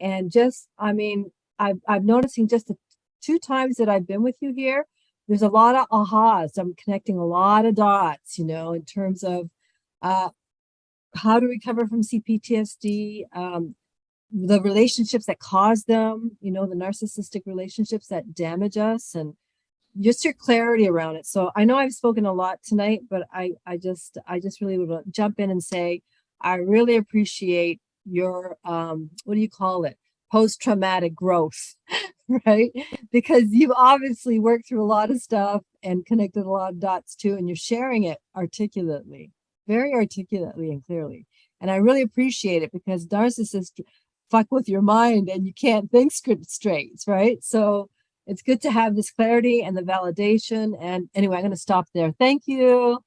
and just, I mean, I'm noticing just the 2 times that I've been with you here, there's a lot of ahas. I'm connecting a lot of dots, in terms of how to recover from CPTSD. The relationships that cause them, the narcissistic relationships that damage us, and just your clarity around it. So I know I've spoken a lot tonight, but I just really would jump in and say, I really appreciate your, what do you call it? Post-traumatic growth, right? Because you've obviously worked through a lot of stuff and connected a lot of dots too, and you're sharing it articulately, very articulately and clearly. And I really appreciate it because narcissists fuck with your mind and you can't think straight, right? So it's good to have this clarity and the validation. And anyway, I'm going to stop there. Thank you.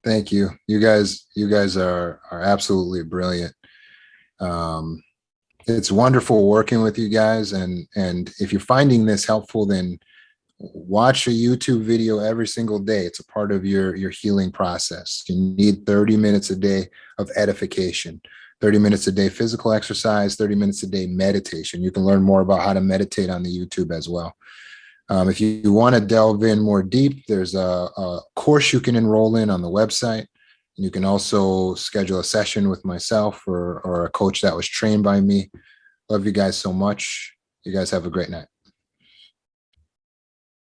Thank you. You guys are absolutely brilliant. It's wonderful working with you guys. And if you're finding this helpful, then watch a YouTube video every single day. It's a part of your healing process. You need 30 minutes a day of edification. 30 minutes a day physical exercise, 30 minutes a day meditation. You can learn more about how to meditate on the YouTube as well. If you want to delve in more deep, there's a course you can enroll in on the website. And you can also schedule a session with myself or a coach that was trained by me. Love you guys so much. You guys have a great night.